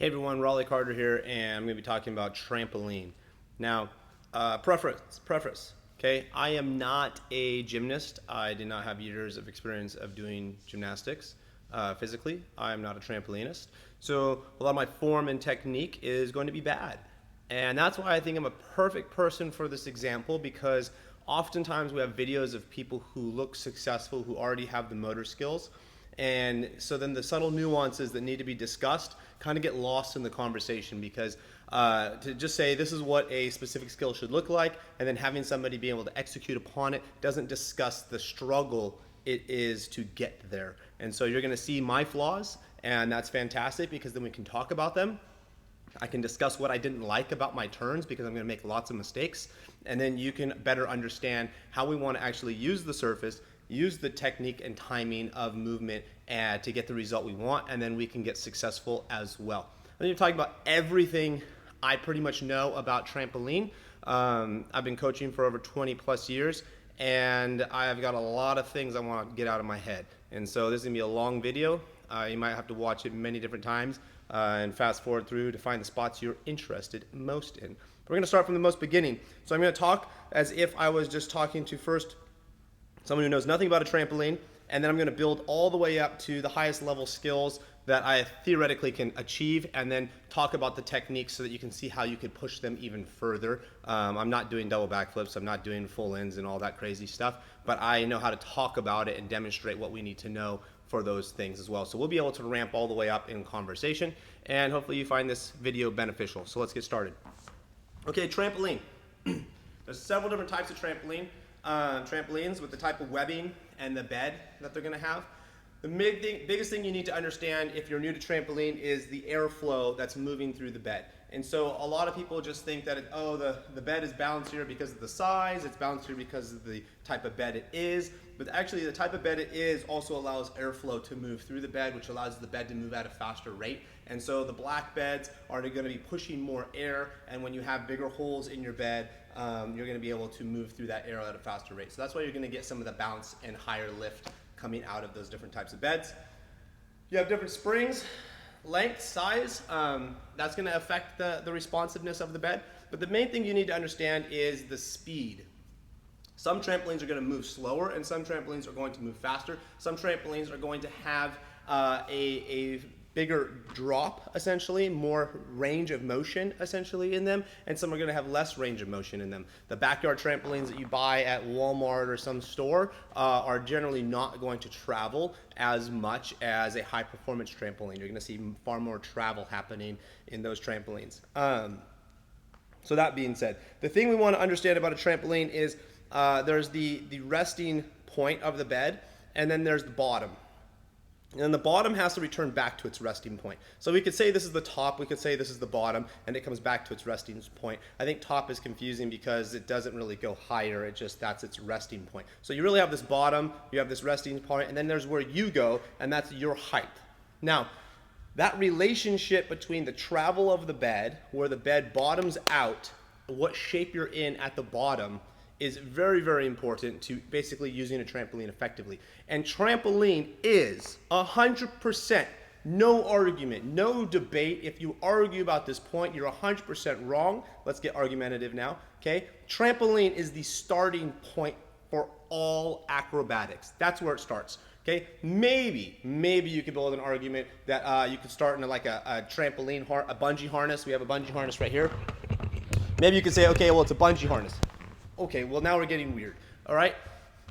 Hey everyone, Raleigh Carter here, and I'm going to be talking about trampoline. Now, preface, okay? I am not a gymnast. I did not have years of experience of doing gymnastics physically. I am not a trampolinist. So a lot of my form and technique is going to be bad. And that's why I think I'm a perfect person for this example, because oftentimes we have videos of people who look successful, who already have the motor skills. And so then the subtle nuances that need to be discussed kind of get lost in the conversation, because to just say this is what a specific skill should look like and then having somebody be able to execute upon it doesn't discuss the struggle it is to get there. And so you're going to see my flaws, and that's fantastic because then we can talk about them. I can discuss what I didn't like about my turns because I'm going to make lots of mistakes, and then you can better understand how we want to actually use the surface, use the technique and timing of movement to get the result we want, and then we can get successful as well. I'm going to talk about everything I pretty much know about trampoline. I've been coaching for over 20 plus years, and I've got a lot of things I want to get out of my head. And so this is going to be a long video. You might have to watch it many different times and fast forward through to find the spots you're interested most in. We're going to start from the most beginning. So I'm going to talk as if I was just talking to first someone who knows nothing about a trampoline, and then I'm going to build all the way up to the highest level skills that I theoretically can achieve, and then talk about the techniques so that you can see how you could push them even further. I'm not doing double backflips, I'm not doing full ins and all that crazy stuff, but I know how to talk about it and demonstrate what we need to know for those things as well. So we'll be able to ramp all the way up in conversation, and hopefully you find this video beneficial. So let's get started. Okay, trampoline. There's several different types of trampolines with the type of webbing and the bed that they're going to have. The biggest thing you need to understand if you're new to trampoline is the airflow that's moving through the bed. And so a lot of people just think that, the bed is bouncier because of the size, it's bouncier because of the type of bed it is, but actually the type of bed it is also allows airflow to move through the bed, which allows the bed to move at a faster rate. And so the black beds are going to be pushing more air, and when you have bigger holes in your bed, you're going to be able to move through that air at a faster rate. So that's why you're going to get some of the bounce and higher lift coming out of those different types of beds. You have different springs, length, size. That's going to affect the responsiveness of the bed. But the main thing you need to understand is the speed. Some trampolines are going to move slower, and some trampolines are going to move faster. Some trampolines are going to have a bigger drop, essentially, more range of motion, essentially, in them, and some are going to have less range of motion in them. The backyard trampolines that you buy at Walmart or some store are generally not going to travel as much as a high-performance trampoline. You're going to see far more travel happening in those trampolines. So that being said, the thing we want to understand about a trampoline is there's the resting point of the bed, and then there's the bottom. And the bottom has to return back to its resting point. So we could say this is the top, we could say this is the bottom, and it comes back to its resting point. I think top is confusing because it doesn't really go higher, that's its resting point. So you really have this bottom, you have this resting point, and then there's where you go, and that's your height. Now, that relationship between the travel of the bed, where the bed bottoms out, what shape you're in at the bottom, is very, very important to basically using a trampoline effectively. And trampoline is 100%, no argument, no debate. If you argue about this point, you're 100% wrong. Let's get argumentative now, okay? Trampoline is the starting point for all acrobatics. That's where it starts, okay? Maybe you could build an argument that you could start in like a trampoline, a bungee harness. We have a bungee harness right here. Maybe you could say, okay, well, it's a bungee harness. Okay, well, now we're getting weird, all right?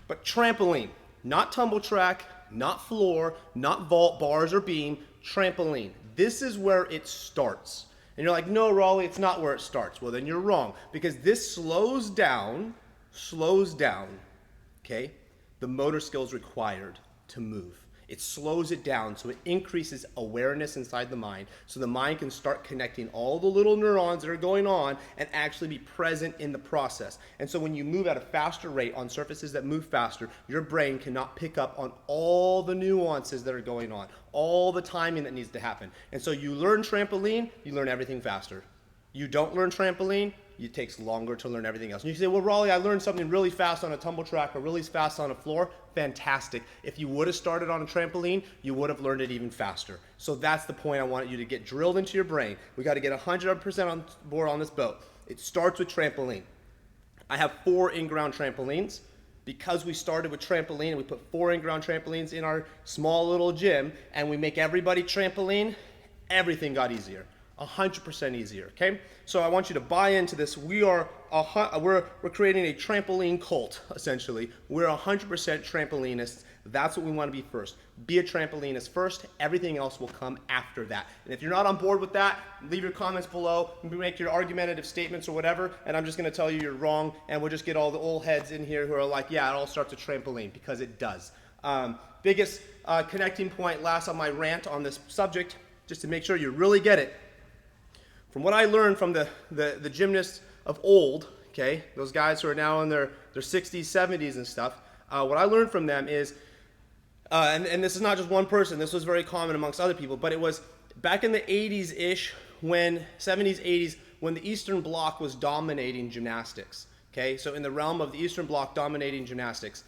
But trampoline, not tumble track, not floor, not vault, bars, or beam, trampoline. This is where it starts. And you're like, no, Raleigh, it's not where it starts. Well, then you're wrong, because this slows down, okay, the motor skills required to move. It slows it down, so it increases awareness inside the mind, so the mind can start connecting all the little neurons that are going on and actually be present in the process. And so when you move at a faster rate on surfaces that move faster, your brain cannot pick up on all the nuances that are going on, all the timing that needs to happen. And so you learn trampoline, you learn everything faster. You don't learn trampoline, it takes longer to learn everything else. And you say, well, Raleigh, I learned something really fast on a tumble track or really fast on a floor. Fantastic. If you would have started on a trampoline, you would have learned it even faster. So that's the point I want you to get drilled into your brain. We got to get 100% on board on this boat. It starts with trampoline. I have 4 in-ground trampolines. Because we started with trampoline and we put 4 in-ground trampolines in our small little gym and we make everybody trampoline, everything got easier. 100% easier, okay? So I want you to buy into this. We're creating a trampoline cult, essentially. We're 100% trampolinists. That's what we want to be first. Be a trampolinist first. Everything else will come after that. And if you're not on board with that, leave your comments below. Make your argumentative statements or whatever, and I'm just going to tell you you're wrong, and we'll just get all the old heads in here who are like, yeah, it all starts with trampoline, because it does. Biggest connecting point last on my rant on this subject, just to make sure you really get it. From what I learned from the gymnasts of old, okay, those guys who are now in their 60s, 70s and stuff, what I learned from them is, and this is not just one person, this was very common amongst other people, but it was back in the 80s-ish, 70s, 80s, when the Eastern Bloc was dominating gymnastics, okay? So in the realm of the Eastern Bloc dominating gymnastics,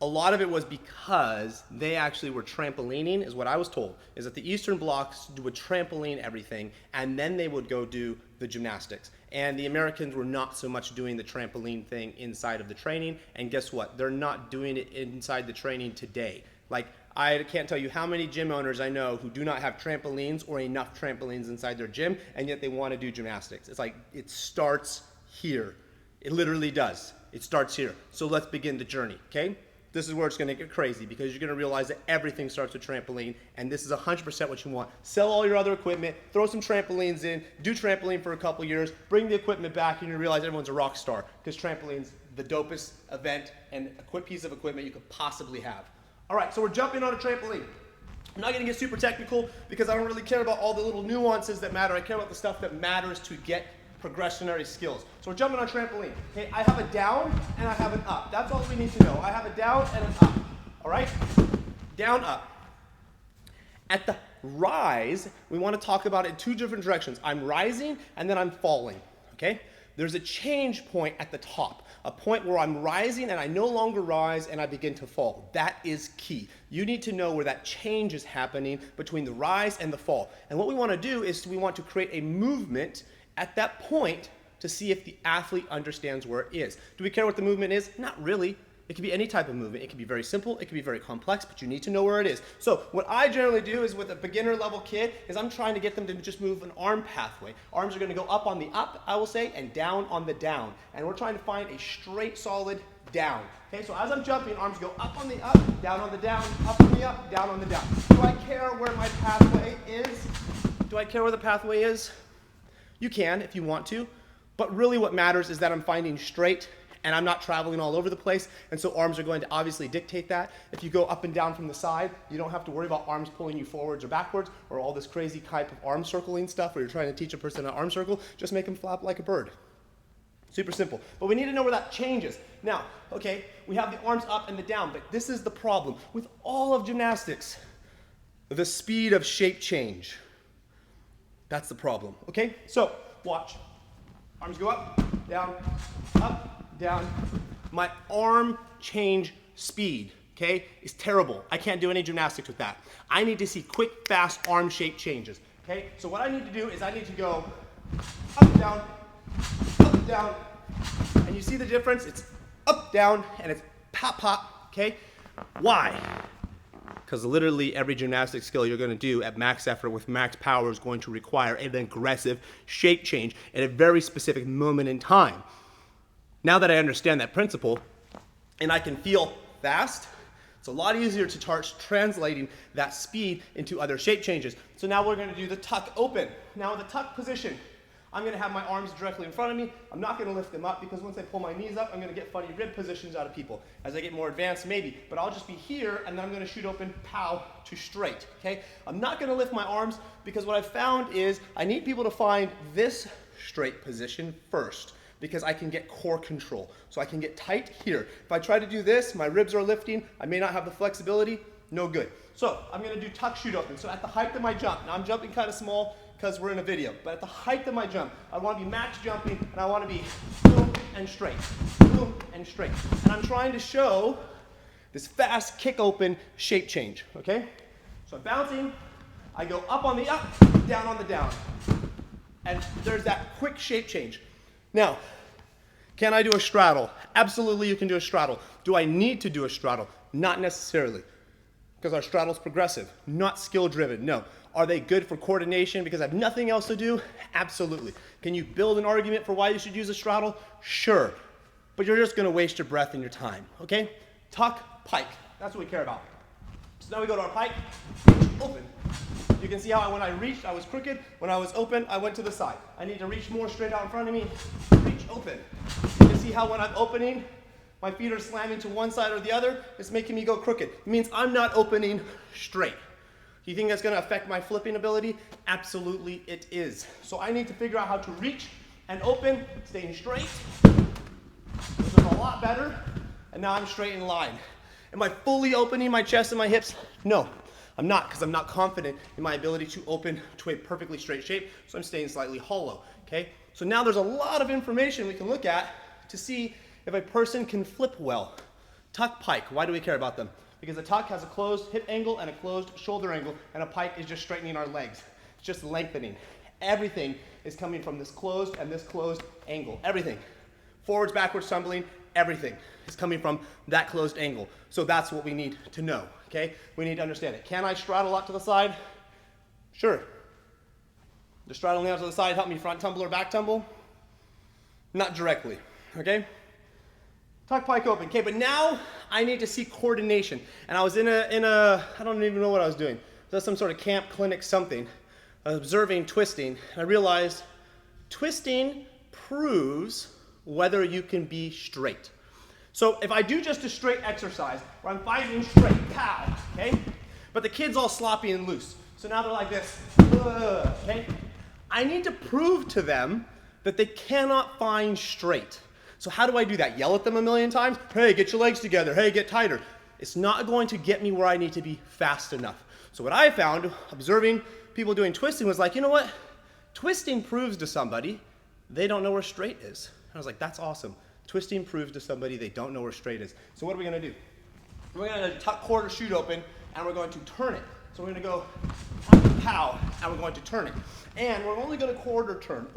a lot of it was because they actually were trampolining, is what I was told, is that the Eastern Blocs would trampoline everything, and then they would go do the gymnastics. And the Americans were not so much doing the trampoline thing inside of the training, and guess what? They're not doing it inside the training today. Like, I can't tell you how many gym owners I know who do not have trampolines or enough trampolines inside their gym, and yet they want to do gymnastics. It's like, it starts here. It literally does. It starts here. So let's begin the journey, okay? This is where it's going to get crazy, because you're going to realize that everything starts with trampoline, and this is 100% what you want. Sell all your other equipment, throw some trampolines in, do trampoline for a couple years, bring the equipment back, and you realize everyone's a rock star, because trampoline's the dopest event and a piece of equipment you could possibly have. All right, so we're jumping on a trampoline. I'm not going to get super technical because I don't really care about all the little nuances that matter. I care about the stuff that matters to get progressionary skills. So we're jumping on a trampoline. Okay, I have a down and I have an up. That's all we need to know. I have a down and an up. All right? Down, up. At the rise, we want to talk about it in 2 different directions. I'm rising and then I'm falling. Okay? There's a change point at the top, a point where I'm rising and I no longer rise and I begin to fall. That is key. You need to know where that change is happening between the rise and the fall. And what we want to do is we want to create a movement at that point to see if the athlete understands where it is. Do we care what the movement is? Not really. It could be any type of movement. It could be very simple. It could be very complex, but you need to know where it is. So what I generally do is with a beginner level kid is I'm trying to get them to just move an arm pathway. Arms are going to go up on the up, I will say, and down on the down. And we're trying to find a straight, solid down. Okay, so as I'm jumping, arms go up on the up, down on the down, up on the up, down on the down. Do I care where my pathway is? Do I care where the pathway is? You can if you want to, but really what matters is that I'm finding straight and I'm not traveling all over the place, and so arms are going to obviously dictate that. If you go up and down from the side, you don't have to worry about arms pulling you forwards or backwards or all this crazy type of arm circling stuff where you're trying to teach a person an arm circle. Just make them flap like a bird. Super simple. But we need to know where that changes. Now, okay, we have the arms up and the down, but this is the problem. With all of gymnastics, the speed of shape change. That's the problem, okay? So, watch. Arms go up, down. My arm change speed, okay, is terrible. I can't do any gymnastics with that. I need to see quick, fast arm shape changes, okay? So what I need to do is I need to go up, down, and you see the difference? It's up, down, and it's pop, pop, okay? Why? Because literally every gymnastic skill you're going to do at max effort with max power is going to require an aggressive shape change at a very specific moment in time. Now that I understand that principle and I can feel fast, it's a lot easier to start translating that speed into other shape changes. So now we're going to do the tuck open. Now in the tuck position, I'm going to have my arms directly in front of me. I'm not going to lift them up because once I pull my knees up, I'm going to get funny rib positions out of people. As I get more advanced, maybe. But I'll just be here, and then I'm going to shoot open, pow, to straight. Okay? I'm not going to lift my arms because what I've found is I need people to find this straight position first because I can get core control. So I can get tight here. If I try to do this, my ribs are lifting. I may not have the flexibility. No good. So I'm going to do tuck shoot open. So at the height of my jump, now I'm jumping kind of small. because we're in a video. But at the height of my jump, I want to be max jumping, and I want to be boom and straight, boom and straight. And I'm trying to show this fast kick open shape change, okay? So I'm bouncing, I go up on the up, down on the down. And there's that quick shape change. Now, can I do a straddle? Absolutely, you can do a straddle. Do I need to do a straddle? Not necessarily, because our straddle's progressive, not skill driven, no. Are they good for coordination because I have nothing else to do? Absolutely. Can you build an argument for why you should use a straddle? Sure, but you're just gonna waste your breath and your time, okay? Tuck, pike, that's what we care about. So now we go to our pike, open. You can see how when I reached, I was crooked. When I was open, I went to the side. I need to reach more straight out in front of me, reach open. You can see how when I'm opening, my feet are slamming to one side or the other. It's making me go crooked. It means I'm not opening straight. Do you think that's gonna affect my flipping ability? Absolutely it is. So I need to figure out how to reach and open, staying straight. This is a lot better. And now I'm straight in line. Am I fully opening my chest and my hips? No, I'm not, because I'm not confident in my ability to open to a perfectly straight shape, so I'm staying slightly hollow, okay? So now there's a lot of information we can look at to see if a person can flip well. Tuck, pike, why do we care about them? Because a tuck has a closed hip angle and a closed shoulder angle, and a pike is just straightening our legs. It's just lengthening. Everything is coming from this closed and this closed angle, everything. Forwards, backwards, tumbling, everything is coming from that closed angle. So that's what we need to know, okay? We need to understand it. Can I straddle out to the side? Sure. Does straddling out to the side help me front tumble or back tumble? Not directly, okay? Tuck, pike, open. Okay, but now I need to see coordination. And I was in a I don't even know what I was doing. It was some sort of camp, clinic, something, observing twisting. And I realized twisting proves whether you can be straight. So if I do just a straight exercise where I'm fighting straight, pow, okay? But the kid's all sloppy and loose. So now they're like this, okay? I need to prove to them that they cannot find straight. So how do I do that? Yell at them a million times? Hey, get your legs together. Hey, get tighter. It's not going to get me where I need to be fast enough. So what I found, observing people doing twisting, was like, you know what? Twisting proves to somebody they don't know where straight is. I was like, that's awesome. Twisting proves to somebody they don't know where straight is. So what are we gonna do? We're gonna tuck, quarter, shoot open, and we're going to turn it. So we're gonna go pow, and we're going to turn it. And we're only gonna quarter turn,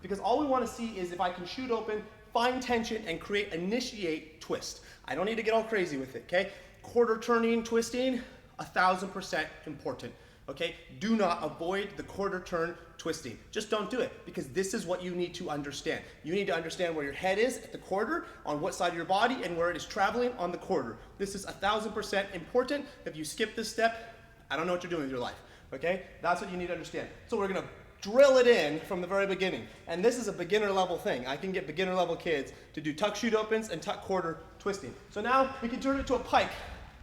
because all we wanna see is if I can shoot open, find tension, and initiate twist. I don't need to get all crazy with it, okay? Quarter turning, twisting, 1000% important. Okay, do not avoid the quarter turn twisting. Just don't do it, because this is what you need to understand. You need to understand where your head is at the quarter, on what side of your body, and where it is traveling on the quarter. This is 1000% important. If you skip this step, I don't know what you're doing with your life. Okay, that's what you need to understand. So we're gonna drill it in from the very beginning. And this is a beginner level thing. I can get beginner level kids to do tuck shoot opens and tuck quarter twisting. So now we can turn it to a pike.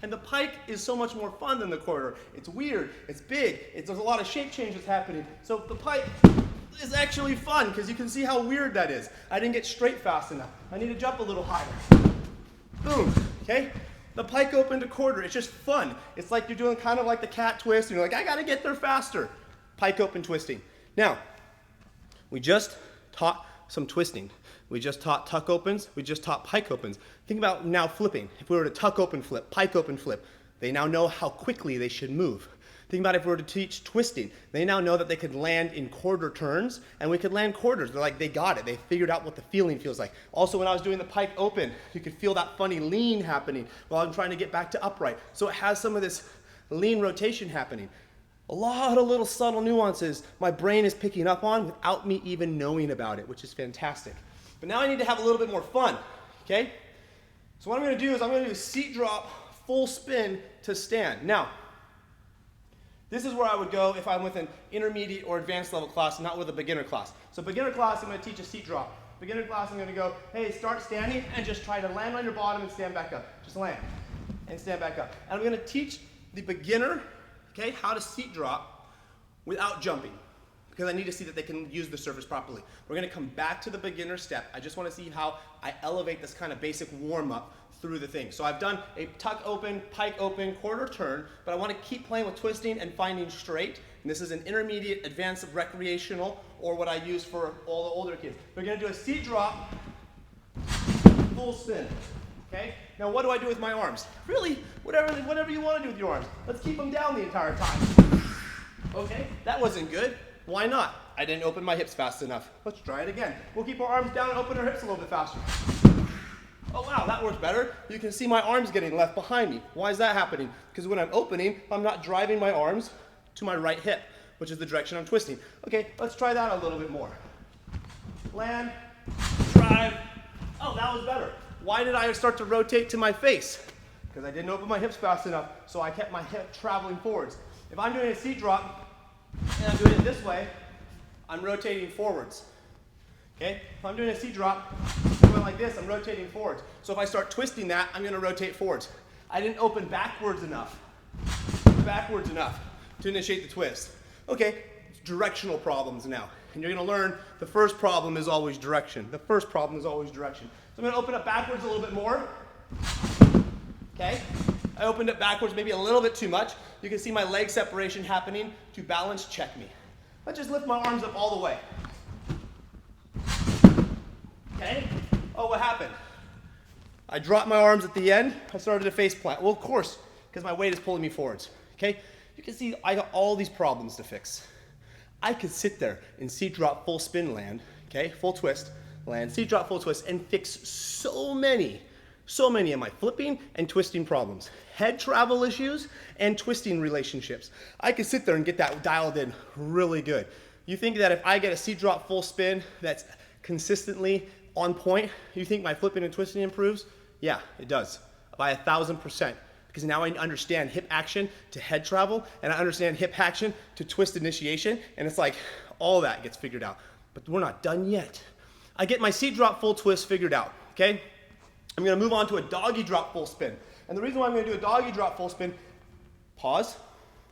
And the pike is so much more fun than the quarter. It's weird, it's big, there's a lot of shape changes happening. So the pike is actually fun, because you can see how weird that is. I didn't get straight fast enough. I need to jump a little higher. Boom, okay? The pike open to quarter, it's just fun. It's like you're doing kind of like the cat twist, and you're like, I gotta get there faster. Pike open twisting. Now, we just taught some twisting. We just taught tuck opens, we just taught pike opens. Think about now flipping. If we were to tuck open flip, pike open flip, they now know how quickly they should move. Think about if we were to teach twisting. They now know that they could land in quarter turns, and we could land quarters. They're like, they got it. They figured out what the feeling feels like. Also, when I was doing the pike open, you could feel that funny lean happening while I'm trying to get back to upright. So it has some of this lean rotation happening. A lot of little subtle nuances my brain is picking up on without me even knowing about it, which is fantastic. But now I need to have a little bit more fun, okay? So what I'm gonna do is I'm gonna do a seat drop, full spin to stand. Now, this is where I would go if I'm with an intermediate or advanced level class, not with a beginner class. So beginner class, I'm gonna teach a seat drop. Beginner class, I'm gonna go, hey, start standing and just try to land on your bottom and stand back up. Just land and stand back up. And I'm gonna teach the beginner, okay, how to seat drop without jumping, because I need to see that they can use the surface properly. We're gonna come back to the beginner step. I just wanna see how I elevate this kind of basic warm up through the thing. So I've done a tuck open, pike open, quarter turn, but I wanna keep playing with twisting and finding straight And this is an intermediate, advanced, recreational, or what I use for all the older kids. We're going to do a seat drop, full spin. Okay? Now what do I do with my arms? Really, whatever you want to do with your arms. Let's keep them down the entire time. Okay? That wasn't good. Why not? I didn't open my hips fast enough. Let's try it again. We'll keep our arms down and open our hips a little bit faster. Oh wow, that works better. You can see my arms getting left behind me. Why is that happening? Because when I'm opening, I'm not driving my arms to my right hip, which is the direction I'm twisting. Okay, let's try that a little bit more. Land, drive. Oh, that was better. Why did I start to rotate to my face? Because I didn't open my hips fast enough, so I kept my hip traveling forwards. If I'm doing a seat drop and I'm doing it this way, I'm rotating forwards. Okay? If I'm doing a seat drop, going like this, I'm rotating forwards. So if I start twisting that, I'm going to rotate forwards. I didn't open backwards enough to initiate the twist. Okay, it's directional problems now. And you're going to learn the first problem is always direction. The first problem is always direction. So I'm going to open up backwards a little bit more. Okay? I opened it backwards maybe a little bit too much. You can see my leg separation happening to balance check me. Let's just lift my arms up all the way. Okay? Oh, what happened? I dropped my arms at the end. I started to face plant. Well, of course, because my weight is pulling me forwards. Okay? You can see I got all these problems to fix. I could sit there and seat drop, full spin land, okay? Full twist, land, seat drop, full twist, and fix so many of my flipping and twisting problems. Head travel issues and twisting relationships. I could sit there and get that dialed in really good. You think that if I get a seat drop, full spin that's consistently on point, you think my flipping and twisting improves? Yeah, it does, by 1,000%. Because now I understand hip action to head travel, and I understand hip action to twist initiation, and it's like all that gets figured out. But we're not done yet. I get my seat drop full twist figured out, okay? I'm gonna move on to a doggy drop full spin. And the reason why I'm gonna do a doggy drop full spin, pause.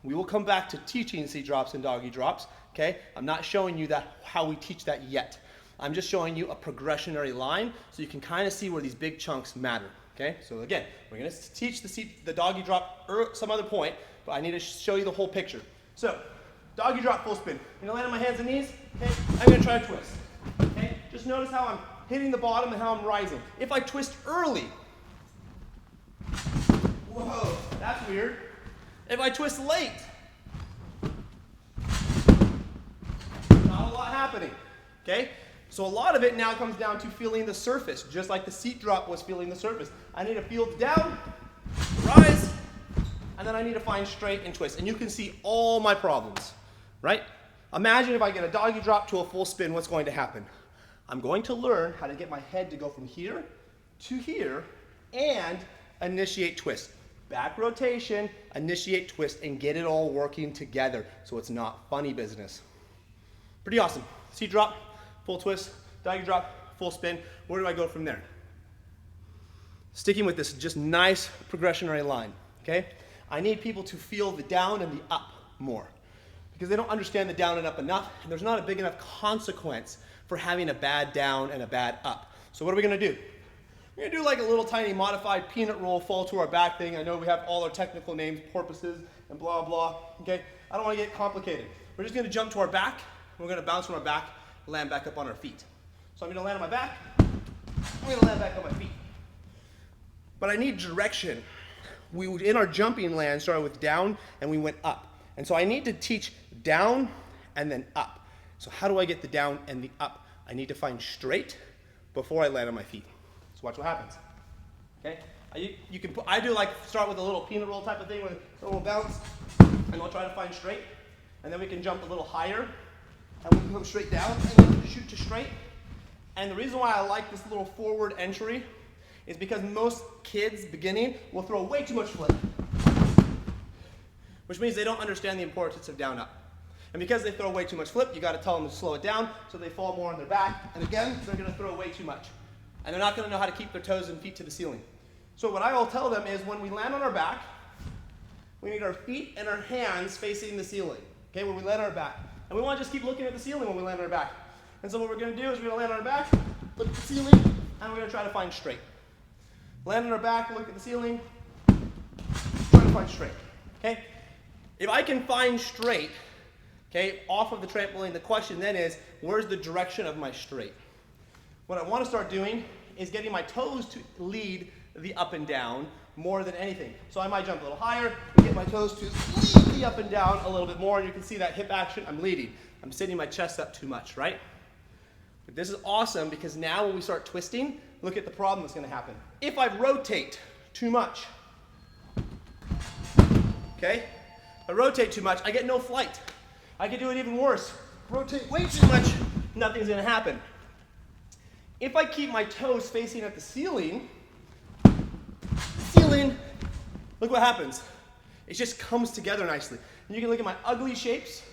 We will come back to teaching seat drops and doggy drops, okay? I'm not showing you that how we teach that yet. I'm just showing you a progressionary line so you can kind of see where these big chunks matter. Okay, so again, we're going to teach the doggy drop some other point, but I need to show you the whole picture. So, doggy drop full spin. I'm going to land on my hands and knees. Okay, I'm going to try to twist. Okay, just notice how I'm hitting the bottom and how I'm rising. If I twist early, whoa, that's weird. If I twist late, not a lot happening. Okay. So a lot of it now comes down to feeling the surface, just like the seat drop was feeling the surface. I need to feel down, rise, and then I need to find straight and twist. And you can see all my problems, right? Imagine if I get a doggy drop to a full spin, what's going to happen? I'm going to learn how to get my head to go from here to here and initiate twist. Back rotation, initiate twist, and get it all working together so it's not funny business. Pretty awesome. Seat drop, full twist, doggy drop, full spin. Where do I go from there? Sticking with this just nice progressionary line, okay? I need people to feel the down and the up more because they don't understand the down and up enough, and there's not a big enough consequence for having a bad down and a bad up. So what are we gonna do? We're gonna do like a little tiny modified peanut roll fall to our back thing. I know we have all our technical names, porpoises and blah, blah, okay? I don't wanna get complicated. We're just gonna jump to our back. We're gonna bounce from our back, land back up on our feet. So I'm gonna land on my back, I'm gonna land back on my feet. But I need direction. We, in our jumping land, started with down and we went up. And so I need to teach down and then up. So how do I get the down and the up? I need to find straight before I land on my feet. So watch what happens, okay? I do like start with a little peanut roll type of thing with a little bounce, and I'll try to find straight. And then we can jump a little higher, and we can come straight down and then shoot to straight. And the reason why I like this little forward entry is because most kids beginning will throw way too much flip, which means they don't understand the importance of down up. And because they throw way too much flip, you got to tell them to slow it down so they fall more on their back. And again, they're going to throw way too much. And they're not going to know how to keep their toes and feet to the ceiling. So what I will tell them is when we land on our back, we need our feet and our hands facing the ceiling. Okay, when we land on our back. And we want to just keep looking at the ceiling when we land on our back. And so what we're going to do is we're going to land on our back, look at the ceiling, and we're going to try to find straight. Land on our back, look at the ceiling, try to find straight. Okay? If I can find straight, okay, off of the trampoline. The question then is, where's the direction of my straight? What I want to start doing is getting my toes to lead the up and down more than anything. So I might jump a little higher and get my toes to lead the up and down a little bit more, and you can see that hip action, I'm leading. I'm sitting my chest up too much, right? But this is awesome because now when we start twisting, look at the problem that's going to happen. If I rotate too much, okay? If I rotate too much, I get no flight. I can do it even worse. Rotate way too much, nothing's going to happen. If I keep my toes facing at the ceiling, look what happens. It just comes together nicely. And you can look at my ugly shapes,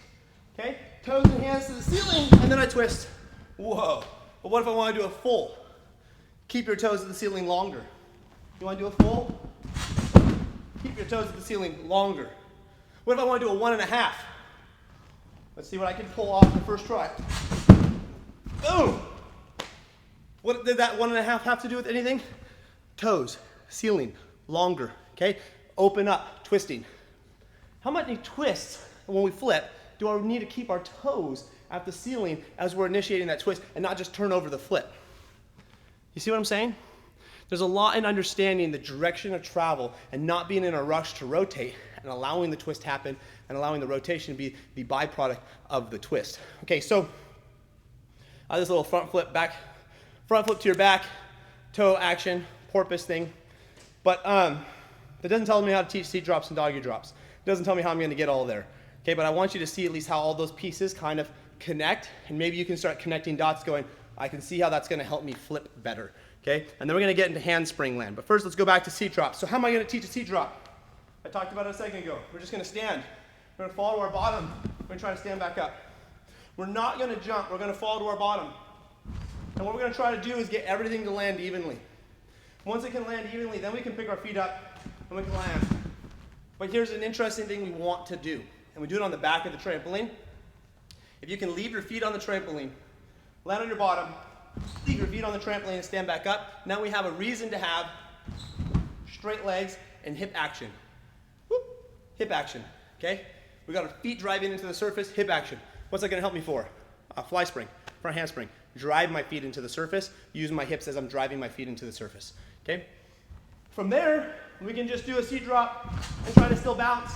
okay? Toes and hands to the ceiling, and then I twist. Whoa. But what if I want to do a full? Keep your toes at the ceiling longer. You want to do a full? Keep your toes at the ceiling longer. What if I want to do a 1.5? Let's see what I can pull off the first try. Boom! What did that 1.5 have to do with anything? Toes, ceiling, longer, okay? Open up, twisting. How many twists when we flip do I need to keep our toes at the ceiling as we're initiating that twist and not just turn over the flip? You see what I'm saying? There's a lot in understanding the direction of travel and not being in a rush to rotate and allowing the twist happen and allowing the rotation to be the byproduct of the twist. Okay, so this little front flip to your back, toe action, porpoise thing. But that doesn't tell me how to teach seat drops and doggy drops. It doesn't tell me how I'm going to get all there. Okay, but I want you to see at least how all those pieces kind of connect, and maybe you can start connecting dots going, I can see how that's going to help me flip better. Okay, and then we're going to get into handspring land. But first, let's go back to seat drops. So how am I going to teach a seat drop? I talked about it a second ago. We're just going to stand. We're going to fall to our bottom. We're going to try to stand back up. We're not going to jump. We're going to fall to our bottom. And what we're going to try to do is get everything to land evenly. Once it can land evenly, then we can pick our feet up and we can land. But here's an interesting thing we want to do, and we do it on the back of the trampoline. If you can leave your feet on the trampoline, land on your bottom, leave your feet on the trampoline and stand back up, now we have a reason to have straight legs and hip action. Whoop, hip action, okay? We got our feet driving into the surface, hip action. What's that going to help me for? Fly spring, front handspring. Drive my feet into the surface, use my hips as I'm driving my feet into the surface, okay? From there, we can just do a seat drop and try to still bounce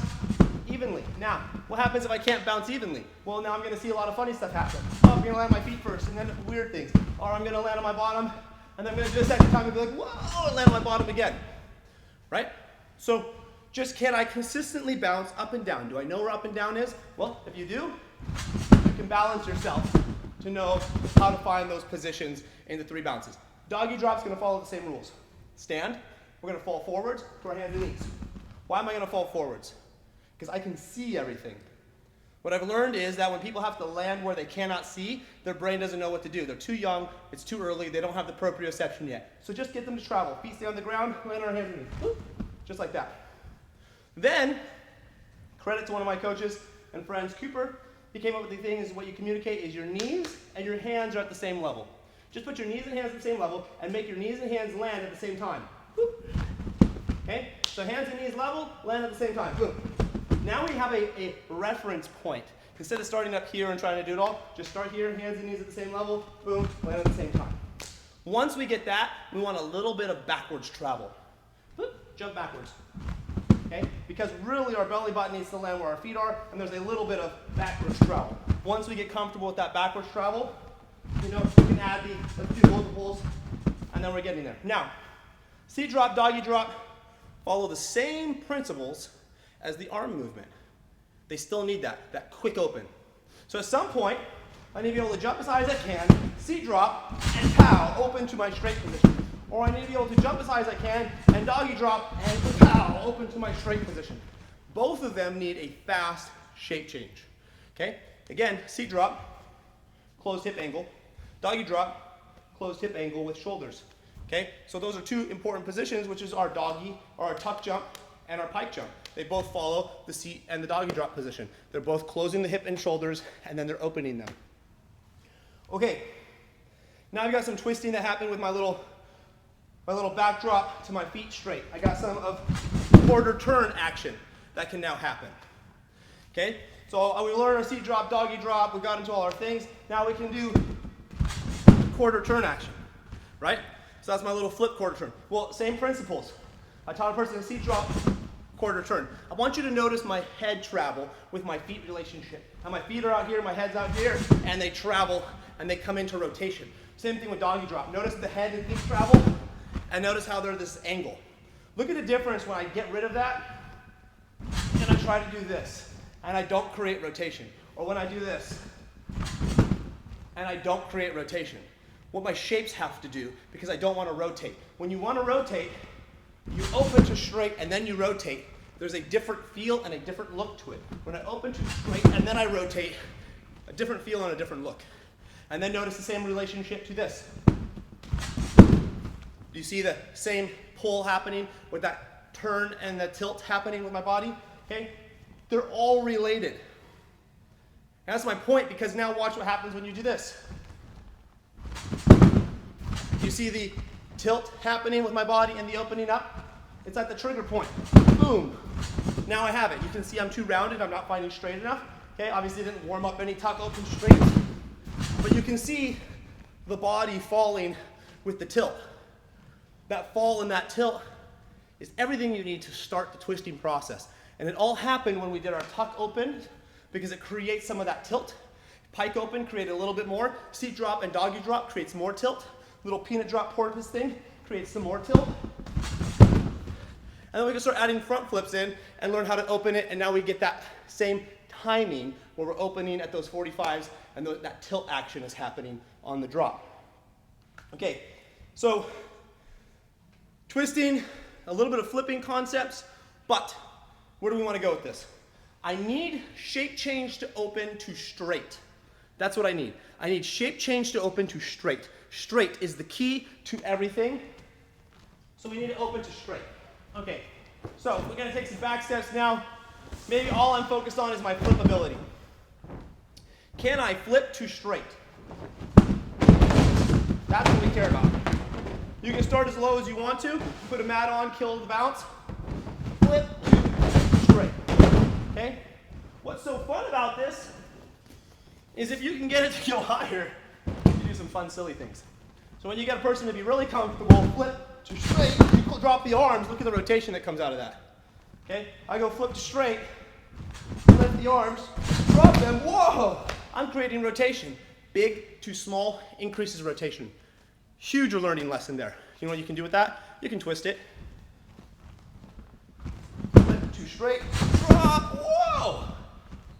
evenly. Now, what happens if I can't bounce evenly? Well, now I'm going to see a lot of funny stuff happen. Oh, I'm going to land on my feet first, and then weird things. Or I'm going to land on my bottom, and then I'm going to do a second time and be like, whoa, and land on my bottom again, right? So, just can I consistently bounce up and down? Do I know where up and down is? Well, if you do, you can balance yourself to know how to find those positions in the 3 bounces. Doggy drop's going to follow the same rules. Stand. We're going to fall forwards to our hands and knees. Why am I going to fall forwards? Because I can see everything. What I've learned is that when people have to land where they cannot see, their brain doesn't know what to do. They're too young, it's too early, they don't have the proprioception yet. So just get them to travel. Feet stay on the ground, land on our hands and knees. Whoop. Just like that. Then, credit to one of my coaches and friends, Cooper, he came up with the thing is what you communicate is your knees and your hands are at the same level. Just put your knees and hands at the same level and make your knees and hands land at the same time. Whoop. Okay? So hands and knees level, land at the same time. Boom. Now we have a reference point. Instead of starting up here and trying to do it all, just start here, hands and knees at the same level, boom, land at the same time. Once we get that, we want a little bit of backwards travel. Whoop, jump backwards. Okay? Because really our belly button needs to land where our feet are, and there's a little bit of backwards travel. Once we get comfortable with that backwards travel, you know, we can add the 2 multiples, and then we're getting there. Now, seat drop, doggy drop, follow the same principles as the arm movement. They still need that quick open. So at some point, I need to be able to jump as high as I can, seat drop, and pow, open to my straight position. Or I need to be able to jump as high as I can, and doggy drop, and pow, open to my straight position. Both of them need a fast shape change. Okay? Again, seat drop, closed hip angle. Doggy drop, closed hip angle with shoulders. Okay? So those are 2 important positions, which is our doggy, or our tuck jump, and our pike jump. They both follow the seat and the doggy drop position. They're both closing the hip and shoulders, and then they're opening them. Okay, now I've got some twisting that happened with my little back drop to my feet straight. I got some of quarter turn action that can now happen. Okay, So we learned our seat drop, doggy drop, we got into all our things. Now we can do quarter turn action, right? So that's my little flip quarter turn. Well, same principles. I taught a person a seat drop, quarter turn. I want you to notice my head travel with my feet relationship. How my feet are out here, my head's out here, and they travel and they come into rotation. Same thing with doggy drop. Notice the head and feet travel, and notice how they're this angle. Look at the difference when I get rid of that and I try to do this and I don't create rotation. Or when I do this and I don't create rotation. What my shapes have to do, because I don't want to rotate. When you want to rotate, you open to straight and then you rotate. There's a different feel and a different look to it. When I open to straight and then I rotate, a different feel and a different look. And then notice the same relationship to this. Do you see the same pull happening with that turn and the tilt happening with my body? Okay? They're all related. And that's my point, because now watch what happens when you do this. You see the tilt happening with my body and the opening up? It's at the trigger point. Boom. Now I have it. You can see I'm too rounded. I'm not finding straight enough. Okay, obviously didn't warm up any tuck open straight. But you can see the body falling with the tilt. That fall and that tilt is everything you need to start the twisting process. And it all happened when we did our tuck open, because it creates some of that tilt. Pike open created a little bit more. Seat drop and doggy drop creates more tilt. Little peanut drop porpoise thing creates some more tilt. And then we can start adding front flips in and learn how to open it, and now we get that same timing where we're opening at those 45s and that tilt action is happening on the drop. Okay, so twisting, a little bit of flipping concepts, but where do we want to go with this? I need shape change to open to straight. That's what I need. I need shape change to open to straight. Straight is the key to everything. So we need to open to straight. Okay, so we're going to take some back steps now. Maybe all I'm focused on is my flip ability. Can I flip to straight? That's what we care about. You can start as low as you want to. Put a mat on, kill the bounce. Flip to straight. Okay? What's so fun about this is if you can get it to go higher, you do some fun, silly things. So when you get a person to be really comfortable, flip to straight, you drop the arms, look at the rotation that comes out of that. Okay? I go flip to straight, lift the arms, drop them, whoa! I'm creating rotation. Big to small increases rotation. Huge learning lesson there. You know what you can do with that? You can twist it. Flip to straight, drop, whoa!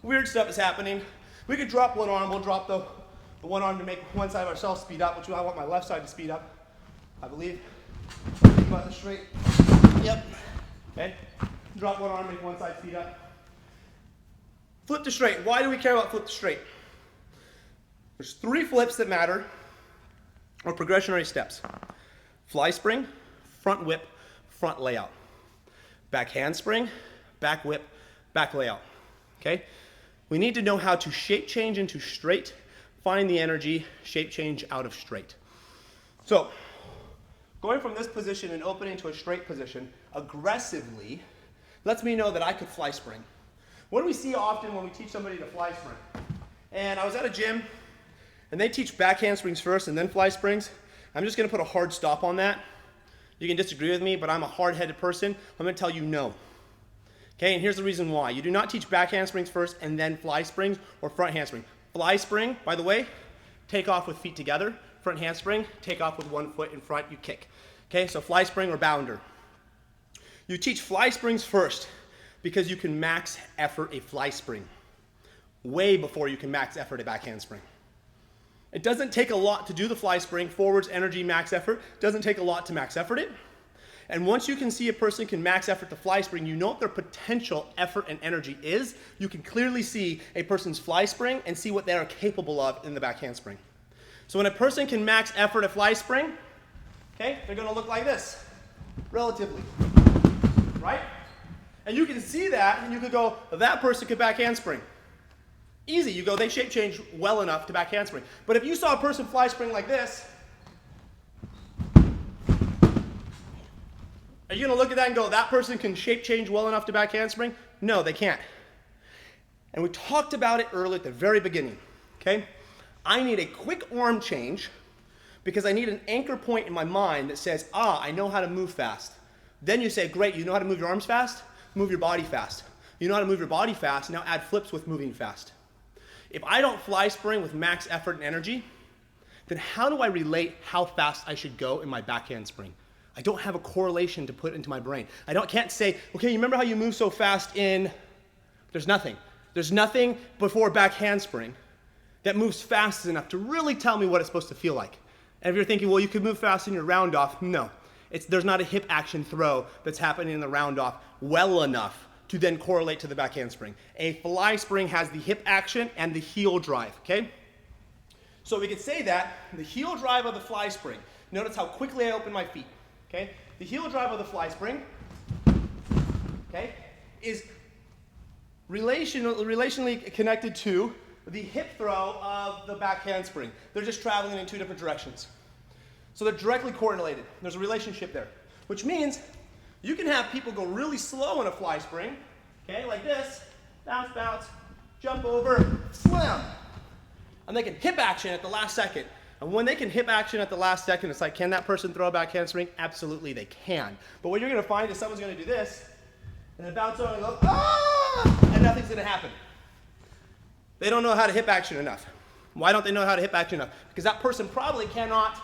Weird stuff is happening. We could drop one arm, we'll drop the one arm to make one side of ourselves speed up, which I want my left side to speed up, I believe. Think about the straight. Yep. Okay. Drop one arm, make one side speed up. Flip to straight. Why do we care about flip to straight? There's 3 flips that matter, or progressionary steps. Fly spring, front whip, front layout. Back handspring, back whip, back layout. Okay? We need to know how to shape change into straight, find the energy, shape change out of straight. So, going from this position and opening to a straight position aggressively lets me know that I could fly spring. What do we see often when we teach somebody to fly spring? And I was at a gym, and they teach back handsprings first and then fly springs. I'm just going to put a hard stop on that. You can disagree with me, but I'm a hard-headed person. I'm going to tell you no. Okay, and here's the reason why. You do not teach back handsprings first and then fly springs or front handspring. Fly spring, by the way, take off with feet together. Front handspring, take off with one foot in front, you kick. Okay, so fly spring or bounder. You teach fly springs first because you can max effort a fly spring way before you can max effort a back handspring. It doesn't take a lot to do the fly spring, forwards, energy, max effort. It doesn't take a lot to max effort it. And once you can see a person can max effort the fly spring, you know what their potential effort and energy is. You can clearly see a person's fly spring and see what they are capable of in the back handspring. So when a person can max effort a fly spring, okay, they're going to look like this, relatively, right? And you can see that, and you could go, that person could back handspring. Easy, you go, they shape change well enough to back handspring. But if you saw a person fly spring like this, are you going to look at that and go, that person can shape change well enough to back handspring? No, they can't. And we talked about it earlier at the very beginning, okay? I need a quick arm change because I need an anchor point in my mind that says, I know how to move fast. Then you say, great, you know how to move your arms fast? Move your body fast. You know how to move your body fast, now add flips with moving fast. If I don't fly spring with max effort and energy, then how do I relate how fast I should go in my backhand spring? I don't have a correlation to put into my brain. Can't say, okay, you remember how you move so fast in, there's nothing. There's nothing before back handspring that moves fast enough to really tell me what it's supposed to feel like. And if you're thinking, well, you could move fast in your round off, no. There's not a hip action throw that's happening in the round off well enough to then correlate to the back handspring. A fly spring has the hip action and the heel drive, okay? So we could say that the heel drive of the fly spring, notice how quickly I open my feet, okay? The heel drive of the fly spring, okay, is relationally connected to the hip throw of the back handspring. They're just traveling in two different directions. So they're directly correlated. There's a relationship there, which means you can have people go really slow in a fly spring, okay, like this, bounce, bounce, jump over, slam. And they can hip action at the last second. And when they can hip action at the last second, it's like, can that person throw a back handspring? Absolutely, they can. But what you're going to find is someone's going to do this, and then bounce over and go, and nothing's going to happen. They don't know how to hip action enough. Why don't they know how to hip action enough? Because that person probably cannot,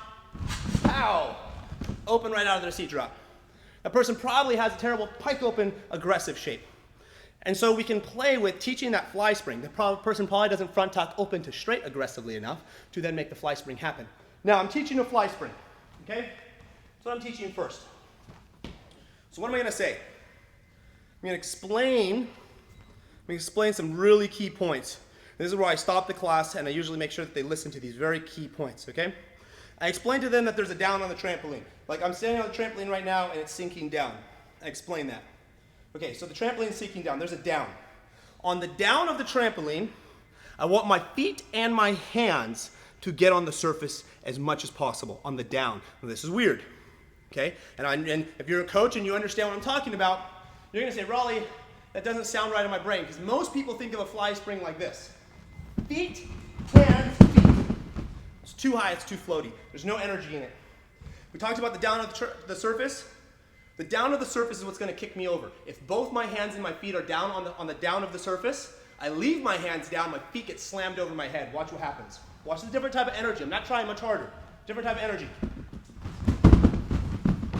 open right out of their seat drop. That person probably has a terrible pike open aggressive shape. And so we can play with teaching that fly spring. The person probably doesn't front tuck open to straight aggressively enough to then make the fly spring happen. Now I'm teaching a fly spring, okay? That's what I'm teaching first. So what am I going to say? I'm going to explain some really key points. This is where I stop the class and I usually make sure that they listen to these very key points, okay? I explain to them that there's a down on the trampoline. Like I'm standing on the trampoline right now and it's sinking down. I explain that. Okay, so the trampoline is sinking down. There's a down. On the down of the trampoline, I want my feet and my hands to get on the surface as much as possible on the down. Now, this is weird, okay? And if you're a coach and you understand what I'm talking about, you're going to say, Raleigh, that doesn't sound right in my brain, because most people think of a fly spring like this. Feet, hands, feet. It's too high, it's too floaty. There's no energy in it. We talked about the down of the surface. The down of the surface is what's going to kick me over. If both my hands and my feet are down on the down of the surface, I leave my hands down, my feet get slammed over my head. Watch what happens. Watch the different type of energy. I'm not trying much harder. Different type of energy.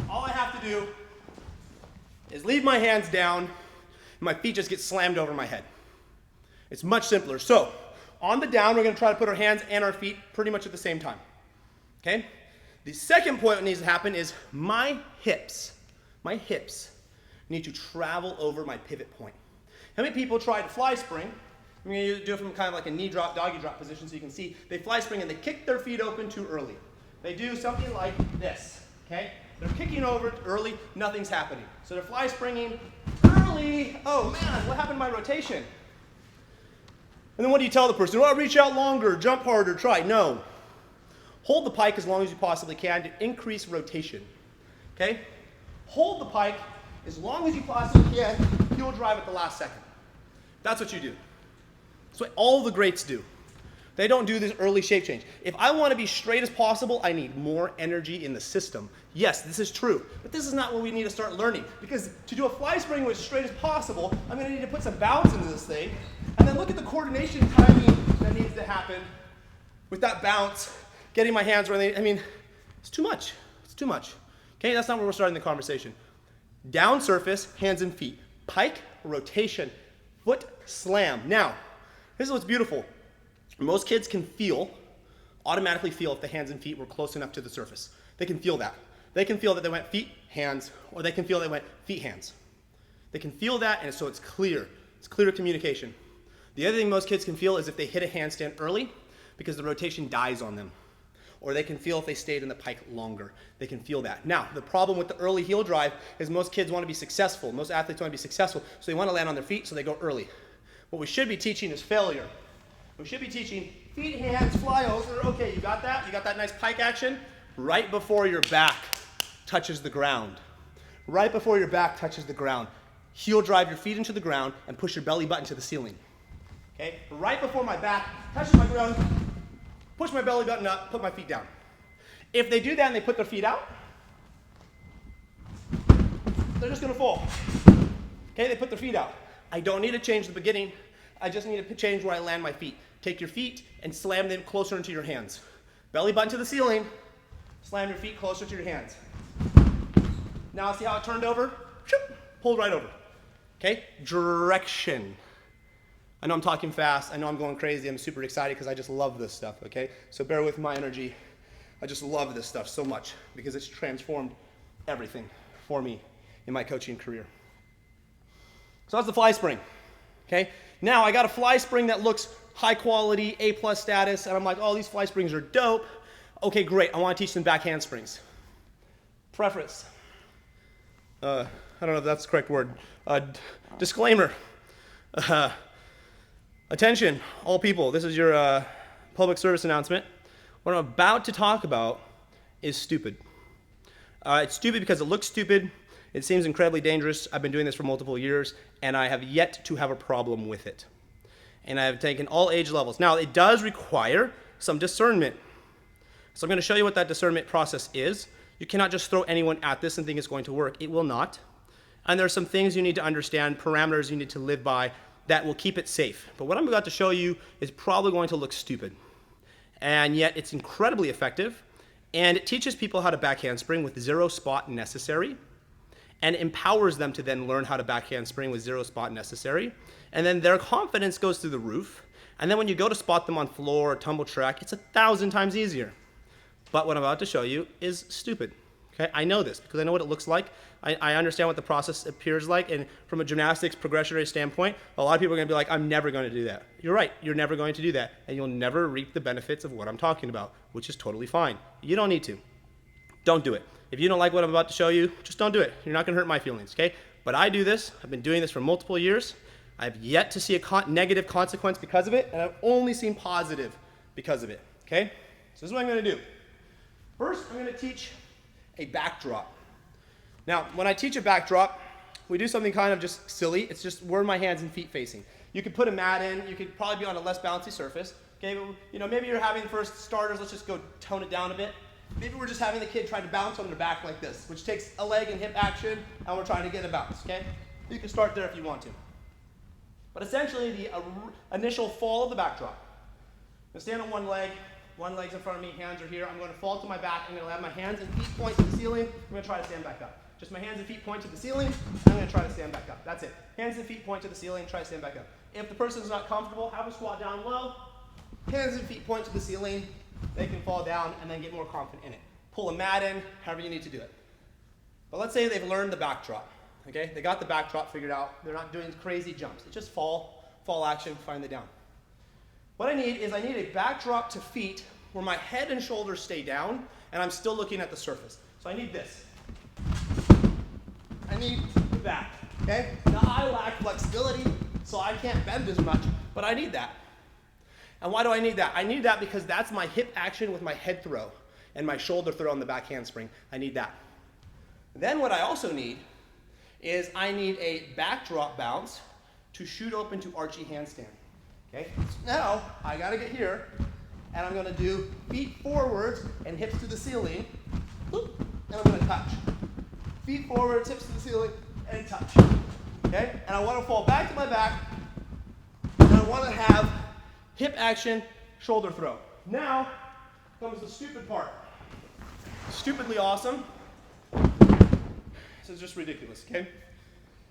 All I have to do is leave my hands down, and my feet just get slammed over my head. It's much simpler. So, on the down, we're going to try to put our hands and our feet pretty much at the same time. Okay? The second point that needs to happen is my hips need to travel over my pivot point. How many people try to fly spring? I'm going to do it from kind of like a knee drop, doggy drop position so you can see. They fly spring and they kick their feet open too early. They do something like this, okay? They're kicking over early, nothing's happening. So they're fly springing early. Oh man, what happened to my rotation? And then what do you tell the person? Oh, reach out longer, jump harder, try. No. Hold the pike as long as you possibly can to increase rotation, okay? Hold the pike as long as you possibly can. Heel drive at the last second. That's what you do. That's what all the greats do. They don't do this early shape change. If I want to be straight as possible, I need more energy in the system. Yes, this is true, but this is not what we need to start learning. Because to do a fly spring as straight as possible, I'm going to need to put some bounce into this thing, and then look at the coordination timing that needs to happen with that bounce, getting my hands where they, it's too much. It's too much. Okay, that's not where we're starting the conversation. Down surface, hands and feet. Pike, rotation, foot, slam. Now, this is what's beautiful. Most kids can automatically feel if the hands and feet were close enough to the surface. They can feel that. They can feel that they went feet, hands, or they can feel they went feet, hands. They can feel that, and so it's clear. It's clear communication. The other thing most kids can feel is if they hit a handstand early, because the rotation dies on them. Or they can feel if they stayed in the pike longer. They can feel that. Now, the problem with the early heel drive is most kids want to be successful. Most athletes want to be successful, so they want to land on their feet, so they go early. What we should be teaching is failure. We should be teaching feet, hands, fly over. Okay, you got that? You got that nice pike action? Right before your back touches the ground. Right before your back touches the ground. Heel drive your feet into the ground and push your belly button to the ceiling. Okay, right before my back, touching my ground, push my belly button up, put my feet down. If they do that and they put their feet out, they're just gonna fall. Okay, they put their feet out. I don't need to change the beginning. I just need to change where I land my feet. Take your feet and slam them closer into your hands. Belly button to the ceiling, slam your feet closer to your hands. Now see how it turned over? Pulled right over. Okay, direction. I know I'm talking fast. I know I'm going crazy. I'm super excited because I just love this stuff, okay? So bear with my energy. I just love this stuff so much because it's transformed everything for me in my coaching career. So that's the fly spring, okay? Now I got a fly spring that looks high quality, A+ status, and I'm like, oh, these fly springs are dope. Okay, great. I want to teach them back handsprings. Preference. I don't know if that's the correct word. Disclaimer. Attention, all people. This is your public service announcement. What I'm about to talk about is stupid. It's stupid because it looks stupid. It seems incredibly dangerous. I've been doing this for multiple years, and I have yet to have a problem with it. And I have taken all age levels. Now, it does require some discernment. So I'm going to show you what that discernment process is. You cannot just throw anyone at this and think it's going to work. It will not. And there are some things you need to understand, parameters you need to live by that will keep it safe. But what I'm about to show you is probably going to look stupid. And yet it's incredibly effective. And it teaches people how to back handspring with 0 spot necessary. And empowers them to then learn how to back handspring with 0 spot necessary. And then their confidence goes through the roof. And then when you go to spot them on floor or tumble track, it's 1,000 times easier. But what I'm about to show you is stupid. Okay? I know this because I know what it looks like. I understand what the process appears like. And from a gymnastics progressionary standpoint, a lot of people are going to be like, I'm never going to do that. You're right. You're never going to do that. And you'll never reap the benefits of what I'm talking about, which is totally fine. You don't need to. Don't do it. If you don't like what I'm about to show you, just don't do it. You're not going to hurt my feelings, okay? But I do this. I've been doing this for multiple years. I've yet to see a negative consequence because of it, and I've only seen positive because of it, okay? So this is what I'm going to do. First, I'm going to teach a backdrop. Now, when I teach a backdrop, we do something kind of just silly. It's just where are my hands and feet facing. You could put a mat in. You could probably be on a less bouncy surface. Okay, you know, maybe you're having first starters. Let's just go tone it down a bit. Maybe we're just having the kid try to bounce on their back like this, which takes a leg and hip action, and we're trying to get a bounce, okay? You can start there if you want to. But essentially, the initial fall of the backdrop. I'm going to stand on one leg's in front of me, hands are here. I'm going to fall to my back. I'm going to have my hands and feet point to the ceiling. I'm going to try to stand back up. Just my hands and feet point to the ceiling, and I'm going to try to stand back up. That's it. Hands and feet point to the ceiling, try to stand back up. If the person's not comfortable, have a squat down low. Hands and feet point to the ceiling. They can fall down and then get more confident in it. Pull a mat in, however you need to do it. But let's say they've learned the backdrop. Okay, they got the backdrop figured out. They're not doing crazy jumps. It's just fall action, finally down. What I need is a backdrop to feet where my head and shoulders stay down and I'm still looking at the surface. So I need this. I need the back, okay? Now I lack flexibility, so I can't bend as much, but I need that. And why do I need that? I need that because that's my hip action with my head throw and my shoulder throw on the back handspring. I need that. Then what I also need is I need a backdrop bounce to shoot open to archy handstand. Okay? So now I gotta get here and I'm gonna do feet forwards and hips to the ceiling. And I'm gonna touch. Feet forwards, hips to the ceiling, and touch. Okay? And I wanna fall back to my back and I wanna have hip action, shoulder throw. Now comes the stupid part. Stupidly awesome. This is just ridiculous, okay?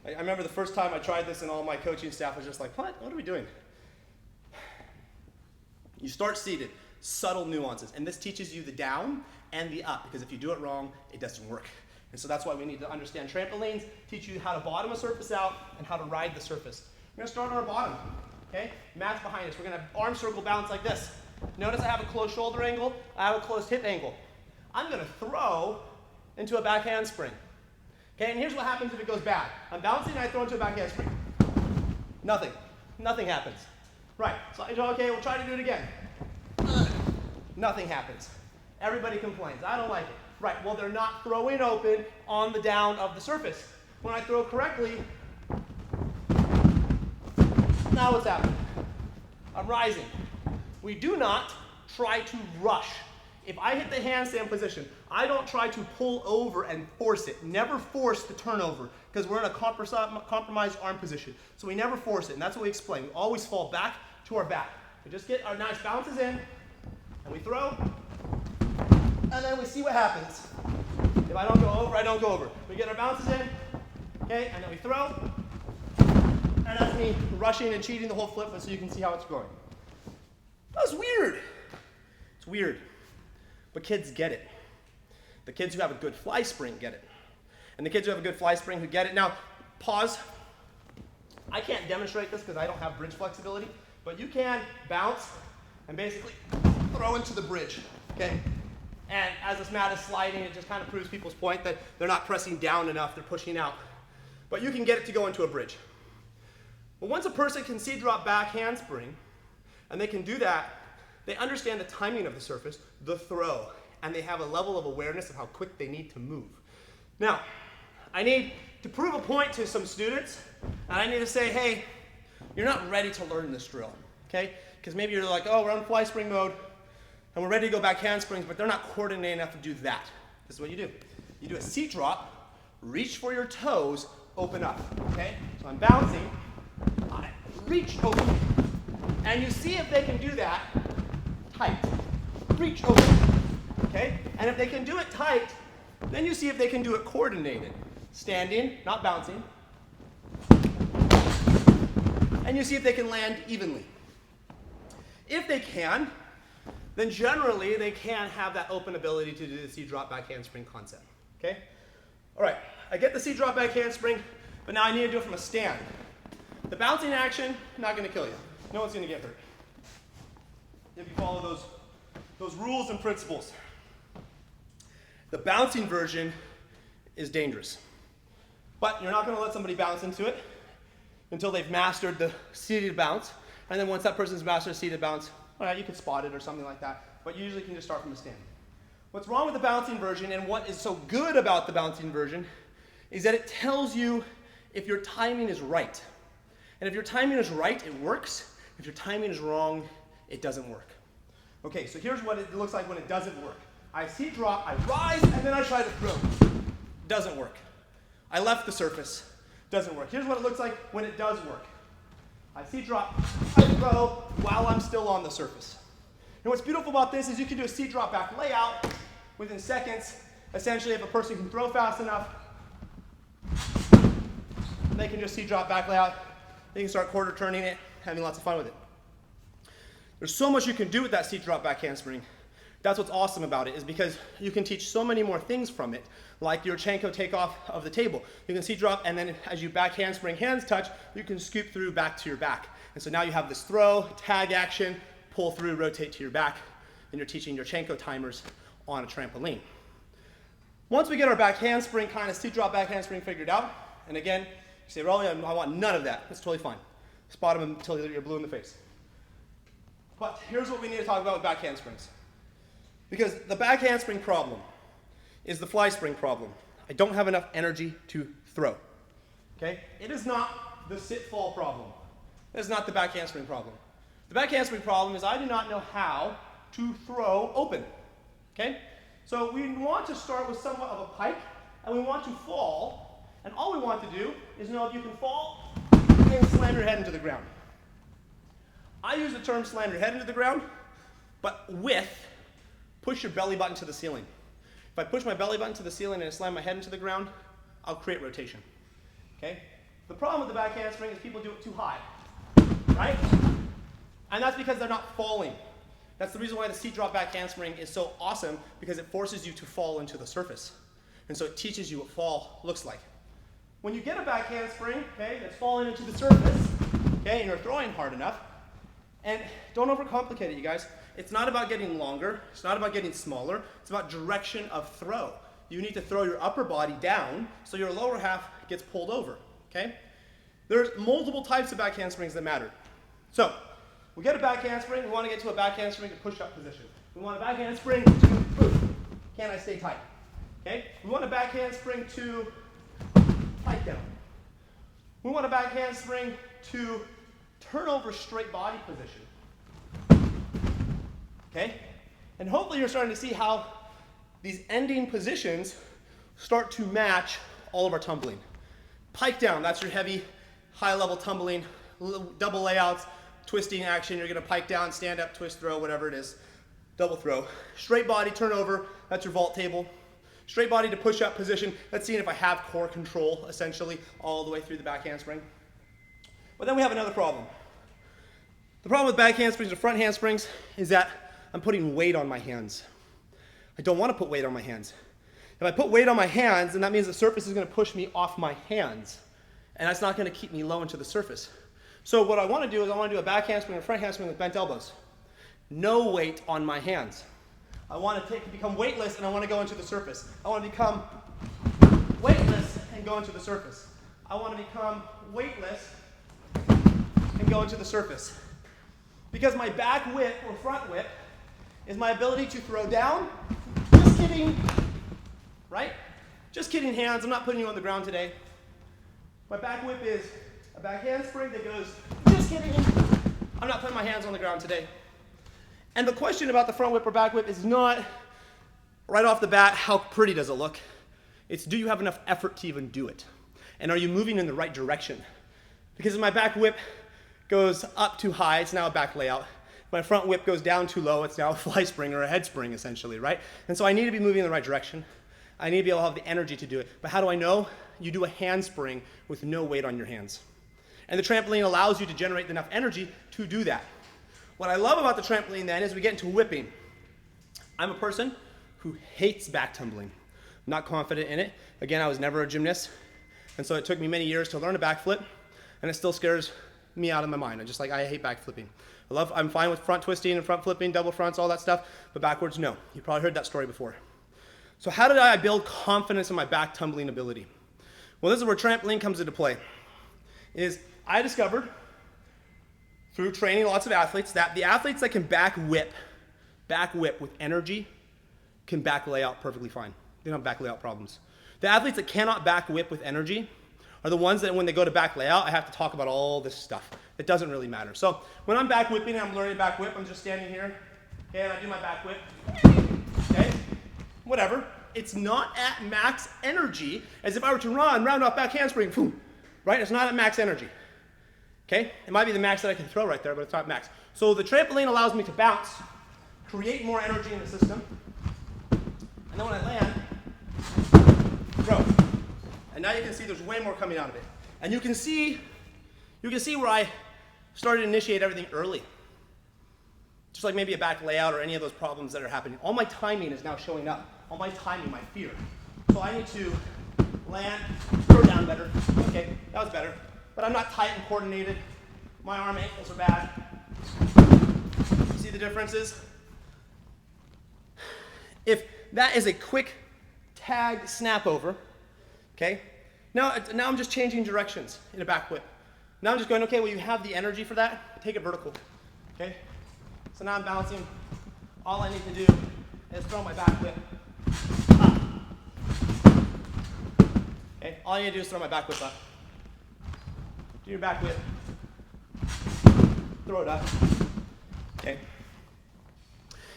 I remember the first time I tried this and all my coaching staff was just like, what are we doing? You start seated, subtle nuances, and this teaches you the down and the up, because if you do it wrong, it doesn't work. And so that's why we need to understand trampolines, teach you how to bottom a surface out and how to ride the surface. We're gonna start on our bottom, okay? Mat's behind us. We're gonna have arm circle bounce like this. Notice I have a closed shoulder angle, I have a closed hip angle. I'm gonna throw into a back handspring. Okay, and here's what happens if it goes bad. I'm bouncing and I throw into a back handspring. Nothing happens. Right, so okay, we'll try to do it again. Nothing happens. Everybody complains, I don't like it. Right, well they're not throwing open on the down of the surface. When I throw correctly, now what's happening? I'm rising. We do not try to rush. If I hit the handstand position, I don't try to pull over and force it. Never force the turnover because we're in a compromised arm position. So we never force it, and that's what we explain. We always fall back to our back. We just get our nice bounces in, and we throw, and then we see what happens. If I don't go over, I don't go over. We get our bounces in, okay, and then we throw, and that's me rushing and cheating the whole flip so you can see how it's going. That's weird. It's weird. But kids get it. The kids who have a good fly spring get it. And the kids who have a good fly spring who get it. Now, pause. I can't demonstrate this because I don't have bridge flexibility, but you can bounce and basically throw into the bridge, okay? And as this mat is sliding, it just kind of proves people's point that they're not pressing down enough, they're pushing out. But you can get it to go into a bridge. But once a person can see drop back handspring, and they can do that, they understand the timing of the surface, the throw, and they have a level of awareness of how quick they need to move. Now, I need to prove a point to some students, and I need to say, hey, you're not ready to learn this drill, okay? Because maybe you're like, oh, we're on fly spring mode, and we're ready to go back handsprings, but they're not coordinated enough to do that. This is what you do. You do a seat drop, reach for your toes, open up, okay? So I'm bouncing, I reach, open, and you see if they can do that tight. Reach, open, okay? And if they can do it tight, then you see if they can do it coordinated. Standing, not bouncing. And you see if they can land evenly. If they can, then generally they can have that open ability to do the seat drop back handspring concept, okay? All right, I get the seat drop back handspring, but now I need to do it from a stand. The bouncing action, not gonna kill you. No one's gonna get hurt if you follow those rules and principles. The bouncing version is dangerous, but you're not gonna let somebody bounce into it until they've mastered the seated bounce, and then once that person's mastered seated bounce, all right, you can spot it or something like that, but you usually can just start from the stand. What's wrong with the bouncing version, and what is so good about the bouncing version, is that it tells you if your timing is right. And if your timing is right, it works. If your timing is wrong, it doesn't work. Okay, so here's what it looks like when it doesn't work. I seat drop, I rise, and then I try to throw. Doesn't work. I left the surface. Doesn't work. Here's what it looks like when it does work. I seat drop, I throw while I'm still on the surface. And what's beautiful about this is you can do a seat drop back layout within seconds. Essentially, if a person can throw fast enough, they can just seat drop back layout. They can start quarter turning it, having lots of fun with it. There's so much you can do with that seat drop back handspring. That's what's awesome about it, is because you can teach so many more things from it, like your Chanko takeoff of the table. You can seat drop, and then as you back handspring, hands touch, you can scoop through back to your back. And so now you have this throw, tag action, pull through, rotate to your back, and you're teaching your Chanko timers on a trampoline. Once we get our back handspring, kind of seat drop back handspring figured out, and again, you say, Rolly, I want none of that. That's totally fine. Spot them until you're blue in the face. But here's what we need to talk about with back handsprings. Because the back handspring problem is the fly spring problem. I don't have enough energy to throw. Okay? It is not the sit-fall problem. It is not the back handspring problem. The back handspring problem is I do not know how to throw open. Okay? So we want to start with somewhat of a pike, and we want to fall, and all we want to do is know if you can fall and slam your head into the ground. I use the term slam your head into the ground, but with push your belly button to the ceiling. If I push my belly button to the ceiling and slam my head into the ground, I'll create rotation. Okay? The problem with the back handspring is people do it too high, right? And that's because they're not falling. That's the reason why the seat drop back handspring is so awesome, because it forces you to fall into the surface. And so it teaches you what fall looks like. When you get a back handspring, okay, that's falling into the surface, okay, and you're throwing hard enough, and don't overcomplicate it, you guys. It's not about getting longer. It's not about getting smaller. It's about direction of throw. You need to throw your upper body down so your lower half gets pulled over, okay? There's multiple types of back handsprings that matter. So, we get a back handspring. We want to get to a back handspring to push-up position. We want a back handspring to move. Can I stay tight? Okay? We want a back handspring to tight down. We want a back handspring to turn over straight body position. okay? And hopefully you're starting to see how these ending positions start to match all of our tumbling. Pike down, that's your heavy, high-level tumbling, double layouts, twisting action. You're gonna pike down, stand up, twist, throw, whatever it is, double throw. Straight body, turn over, that's your vault table. Straight body to push-up position. That's seeing if I have core control, essentially, all the way through the back handspring. But then we have another problem. The problem with back handsprings or front handsprings is that I'm putting weight on my hands. I don't want to put weight on my hands. If I put weight on my hands, then that means the surface is going to push me off my hands. And that's not going to keep me low into the surface. So what I want to do is I want to do a back handspring or front handspring with bent elbows. No weight on my hands. I want to become weightless and I want to go into the surface. I want to become weightless and go into the surface. I want to become weightless and go into the surface. Because my back whip or front whip is my ability to throw down. Just kidding, right? Just kidding, hands. I'm not putting you on the ground today. My back whip is a back handspring that goes, just kidding. I'm not putting my hands on the ground today. And the question about the front whip or back whip is not, right off the bat, how pretty does it look? It's, do you have enough effort to even do it? And are you moving in the right direction? Because if my back whip goes up too high, it's now a back layout. If my front whip goes down too low, it's now a fly spring or a head spring, essentially, right? And so I need to be moving in the right direction. I need to be able to have the energy to do it. But how do I know? You do a handspring with no weight on your hands. And the trampoline allows you to generate enough energy to do that. What I love about the trampoline then is we get into whipping. I'm a person who hates back tumbling. I'm not confident in it. Again, I was never a gymnast. And so it took me many years to learn a backflip, and it still scares me out of my mind. I hate back flipping. I'm fine with front twisting and front flipping, double fronts, all that stuff, but backwards, no. You probably heard that story before. So how did I build confidence in my back tumbling ability? Well, this is where trampoline comes into play. I discovered through training lots of athletes that the athletes that can back whip with energy can back lay out perfectly fine. They don't have back layout problems. The athletes that cannot back whip with energy are the ones that when they go to back layout, I have to talk about all this stuff. It doesn't really matter. So when I'm back whipping and I'm learning back whip, I'm just standing here, okay, and I do my back whip, okay, whatever. It's not at max energy as if I were to round off back handspring, boom, right? It's not at max energy, okay? It might be the max that I can throw right there, but it's not max. So the trampoline allows me to bounce, create more energy in the system, and then when I land, throw. And now you can see there's way more coming out of it. And you can see where I started to initiate everything early. Just like maybe a back layout or any of those problems that are happening. All my timing is now showing up. All my timing, my fear. So I need to land, throw down better. Okay, that was better. But I'm not tight and coordinated. My arm ankles are bad. You see the differences? If that is a quick tag snap over, okay, now I'm just changing directions in a back whip. Now I'm just going, okay, well, you have the energy for that, take it vertical, okay? So now I'm bouncing. All I need to do is throw my back whip up. Okay, all you need to do is throw my back whip up. Do your back whip, throw it up, okay?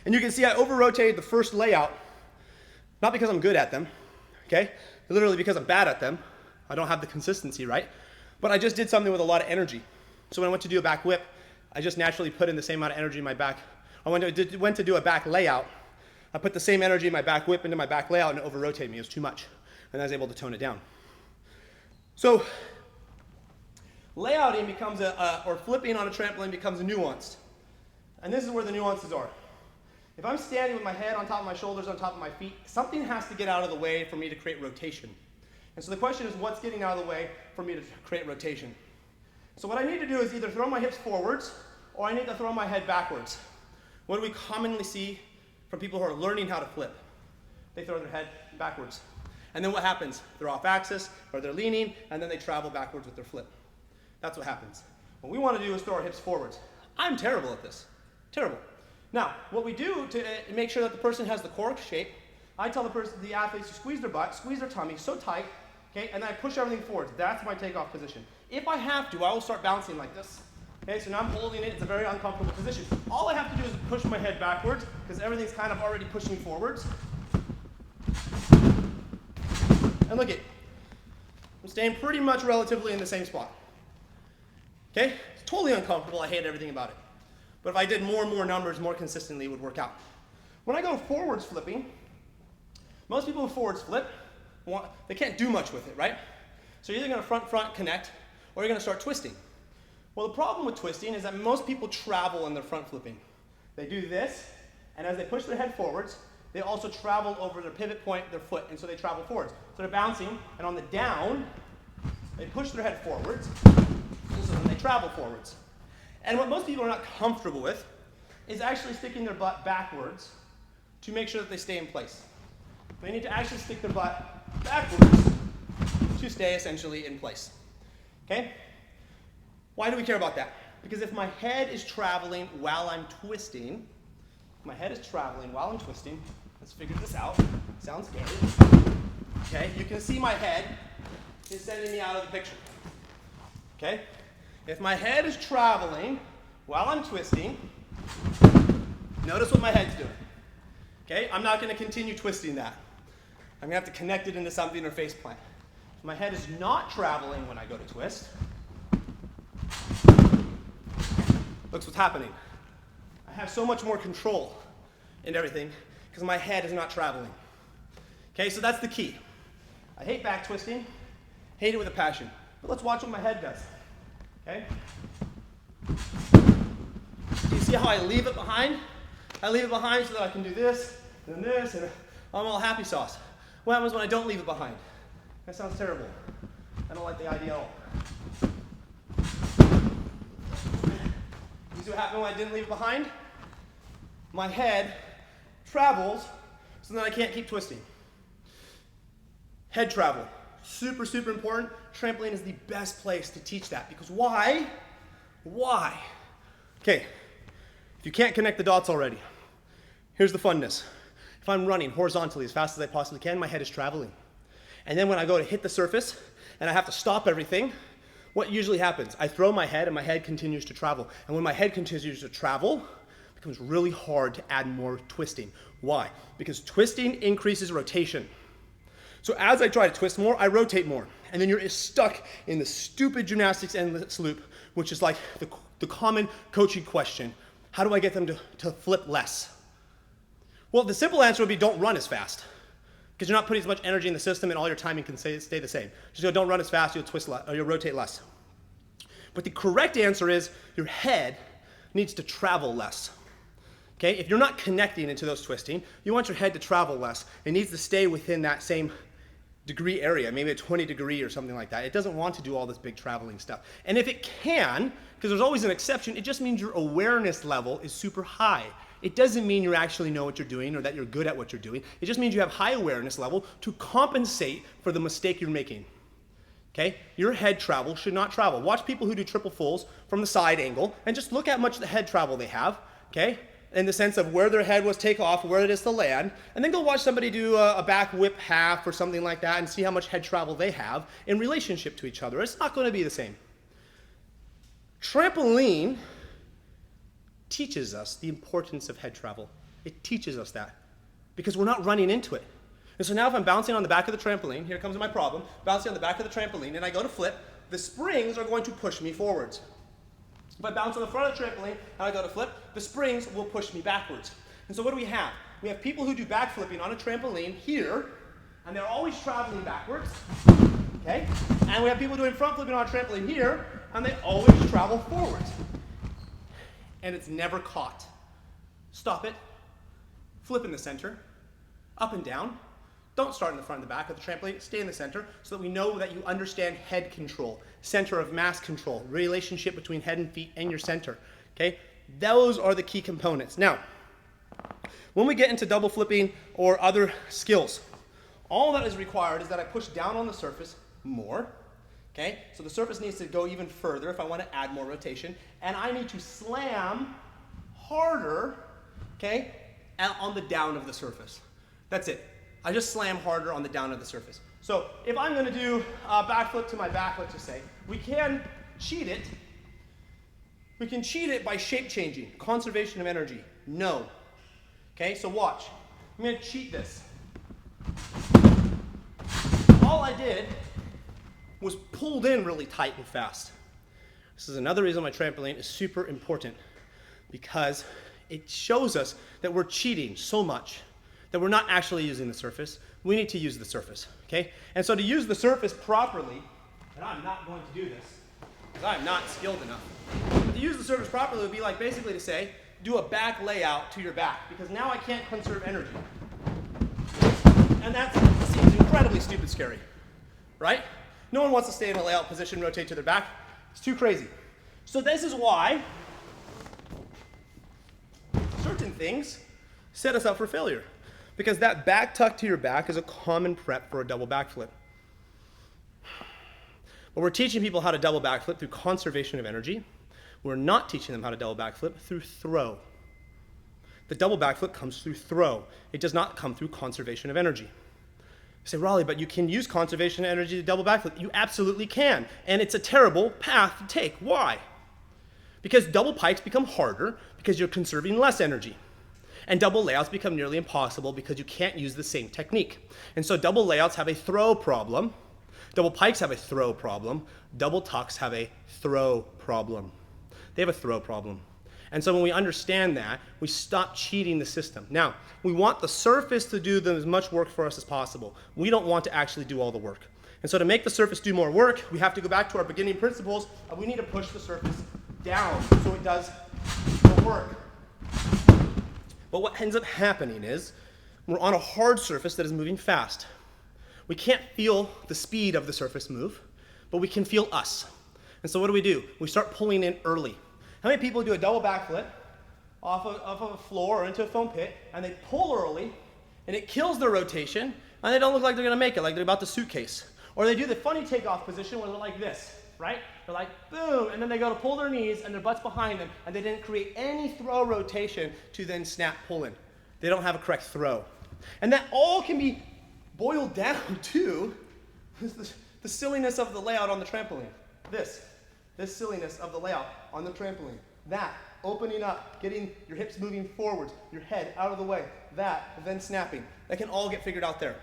And you can see I over-rotated the first layout, not because I'm good at them, okay? Literally because I'm bad at them. I don't have the consistency, right? But I just did something with a lot of energy. So when I went to do a back whip, I just naturally put in the same amount of energy in my back. I went to do a back layout. I put the same energy in my back whip into my back layout and it over-rotated me. It was too much. And I was able to tone it down. So layouting becomes or flipping on a trampoline becomes nuanced. And this is where the nuances are. If I'm standing with my head on top of my shoulders, on top of my feet, something has to get out of the way for me to create rotation. And so the question is, what's getting out of the way for me to create rotation? So what I need to do is either throw my hips forwards, or I need to throw my head backwards. What do we commonly see from people who are learning how to flip? They throw their head backwards. And then what happens? They're off axis, or they're leaning, and then they travel backwards with their flip. That's what happens. What we want to do is throw our hips forwards. I'm terrible at this. Terrible. Now, what we do to make sure that the person has the core shape, I tell the athletes to squeeze their butt, squeeze their tummy so tight, okay, and then I push everything forwards. That's my takeoff position. If I have to, I will start bouncing like this. Okay, so now I'm holding it. It's a very uncomfortable position. All I have to do is push my head backwards because everything's kind of already pushing forwards. And look at, I'm staying pretty much relatively in the same spot. Okay, it's totally uncomfortable. I hate everything about it. But if I did more and more numbers more consistently, it would work out. When I go forwards flipping, most people who forwards flip, they can't do much with it, right? So you're either going to front connect, or you're going to start twisting. Well, the problem with twisting is that most people travel in their front flipping. They do this, and as they push their head forwards, they also travel over their pivot point, their foot, and so they travel forwards. So they're bouncing, and on the down, they push their head forwards, and so then they travel forwards. And what most people are not comfortable with is actually sticking their butt backwards to make sure that they stay in place. They need to actually stick their butt backwards to stay essentially in place. Okay? Why do we care about that? Because if my head is traveling while I'm twisting, let's figure this out. Sounds scary. Okay, you can see my head is sending me out of the picture. Okay? If my head is traveling while I'm twisting, notice what my head's doing. Okay, I'm not going to continue twisting that. I'm going to have to connect it into something or face plant. If my head is not traveling when I go to twist, look what's happening. I have so much more control in everything because my head is not traveling. Okay, so that's the key. I hate back twisting, hate it with a passion. But let's watch what my head does. Okay? Do you see how I leave it behind? I leave it behind so that I can do this, and I'm all happy sauce. What happens when I don't leave it behind? That sounds terrible. I don't like the idea at all. You see what happened when I didn't leave it behind? My head travels so that I can't keep twisting. Head travel. Super, super important. Trampoline is the best place to teach that because why? Why? Okay, if you can't connect the dots already, here's the funness. If I'm running horizontally as fast as I possibly can, my head is traveling. And then when I go to hit the surface and I have to stop everything, what usually happens? I throw my head and my head continues to travel. And when my head continues to travel, it becomes really hard to add more twisting. Why? Because twisting increases rotation. So as I try to twist more, I rotate more. And then you're stuck in the stupid gymnastics endless loop, which is like the common coaching question. How do I get them to flip less? Well, the simple answer would be don't run as fast. Because you're not putting as much energy in the system and all your timing can stay the same. Just go, don't run as fast, you'll twist less, or you'll rotate less. But the correct answer is your head needs to travel less. Okay, if you're not connecting into those twisting, you want your head to travel less. It needs to stay within that same degree area, maybe a 20 degree or something like that. It doesn't want to do all this big traveling stuff. And if it can, because there's always an exception, it just means your awareness level is super high. It doesn't mean you actually know what you're doing or that you're good at what you're doing. It just means you have high awareness level to compensate for the mistake you're making. Okay? Your head travel should not travel. Watch people who do triple fulls from the side angle and just look at how much the head travel they have. Okay? In the sense of where their head was take off, where it is to land, and then go watch somebody do a back whip half or something like that and see how much head travel they have in relationship to each other. It's not going to be the same. Trampoline teaches us the importance of head travel. It teaches us that because we're not running into it. And so now if I'm bouncing on the back of the trampoline, here comes my problem, bouncing on the back of the trampoline, and I go to flip, the springs are going to push me forwards. If I bounce on the front of the trampoline and I go to flip, the springs will push me backwards. And so what do we have? We have people who do back flipping on a trampoline here, and they're always traveling backwards, okay? And we have people doing front flipping on a trampoline here, and they always travel forwards. And it's never caught. Stop it. Flip in the center, up and down. Don't start in the front and the back of the trampoline. Stay in the center so that we know that you understand head control, center of mass control, relationship between head and feet and your center. Okay? Those are the key components. Now, when we get into double flipping or other skills, all that is required is that I push down on the surface more. Okay? So the surface needs to go even further if I want to add more rotation. And I need to slam harder, okay, on the down of the surface. That's it. I just slam harder on the down of the surface. So if I'm going to do a backflip to my back, let's just say, we can cheat it We can cheat it by shape changing, conservation of energy. No. Okay, so watch. I'm going to cheat this. All I did was pulled in really tight and fast. This is another reason why trampoline is super important, because it shows us that we're cheating so much that we're not actually using the surface. We need to use the surface, okay? And so to use the surface properly, and I'm not going to do this because I'm not skilled enough, but to use the surface properly would be like basically to say, do a back layout to your back, because now I can't conserve energy. And that seems incredibly stupid scary, right? No one wants to stay in a layout position, rotate to their back. It's too crazy. So this is why certain things set us up for failure, because that back tuck to your back is a common prep for a double backflip. But we're teaching people how to double backflip through conservation of energy. We're not teaching them how to double backflip through throw. The double backflip comes through throw. It does not come through conservation of energy. You say, Raleigh, but you can use conservation of energy to double backflip. You absolutely can, and it's a terrible path to take. Why? Because double pikes become harder because you're conserving less energy. And double layouts become nearly impossible because you can't use the same technique. And so double layouts have a throw problem. Double pikes have a throw problem. Double tucks have a throw problem. They have a throw problem. And so when we understand that, we stop cheating the system. Now, we want the surface to do as much work for us as possible. We don't want to actually do all the work. And so to make the surface do more work, we have to go back to our beginning principles, and we need to push the surface down so it does the work. But what ends up happening is we're on a hard surface that is moving fast. We can't feel the speed of the surface move, but we can feel us. And so what do? We start pulling in early. How many people do a double backflip off of a floor or into a foam pit, and they pull early, and it kills their rotation, and they don't look like they're going to make it, like they're about to suitcase. Or they do the funny takeoff position where they're like this, right? They're like, boom, and then they go to pull their knees, and their butt's behind them, and they didn't create any throw rotation to then snap pull in. They don't have a correct throw. And that all can be boiled down to the silliness of the layout on the trampoline. This silliness of the layout on the trampoline. That, opening up, getting your hips moving forwards, your head out of the way. That, then snapping. That can all get figured out there.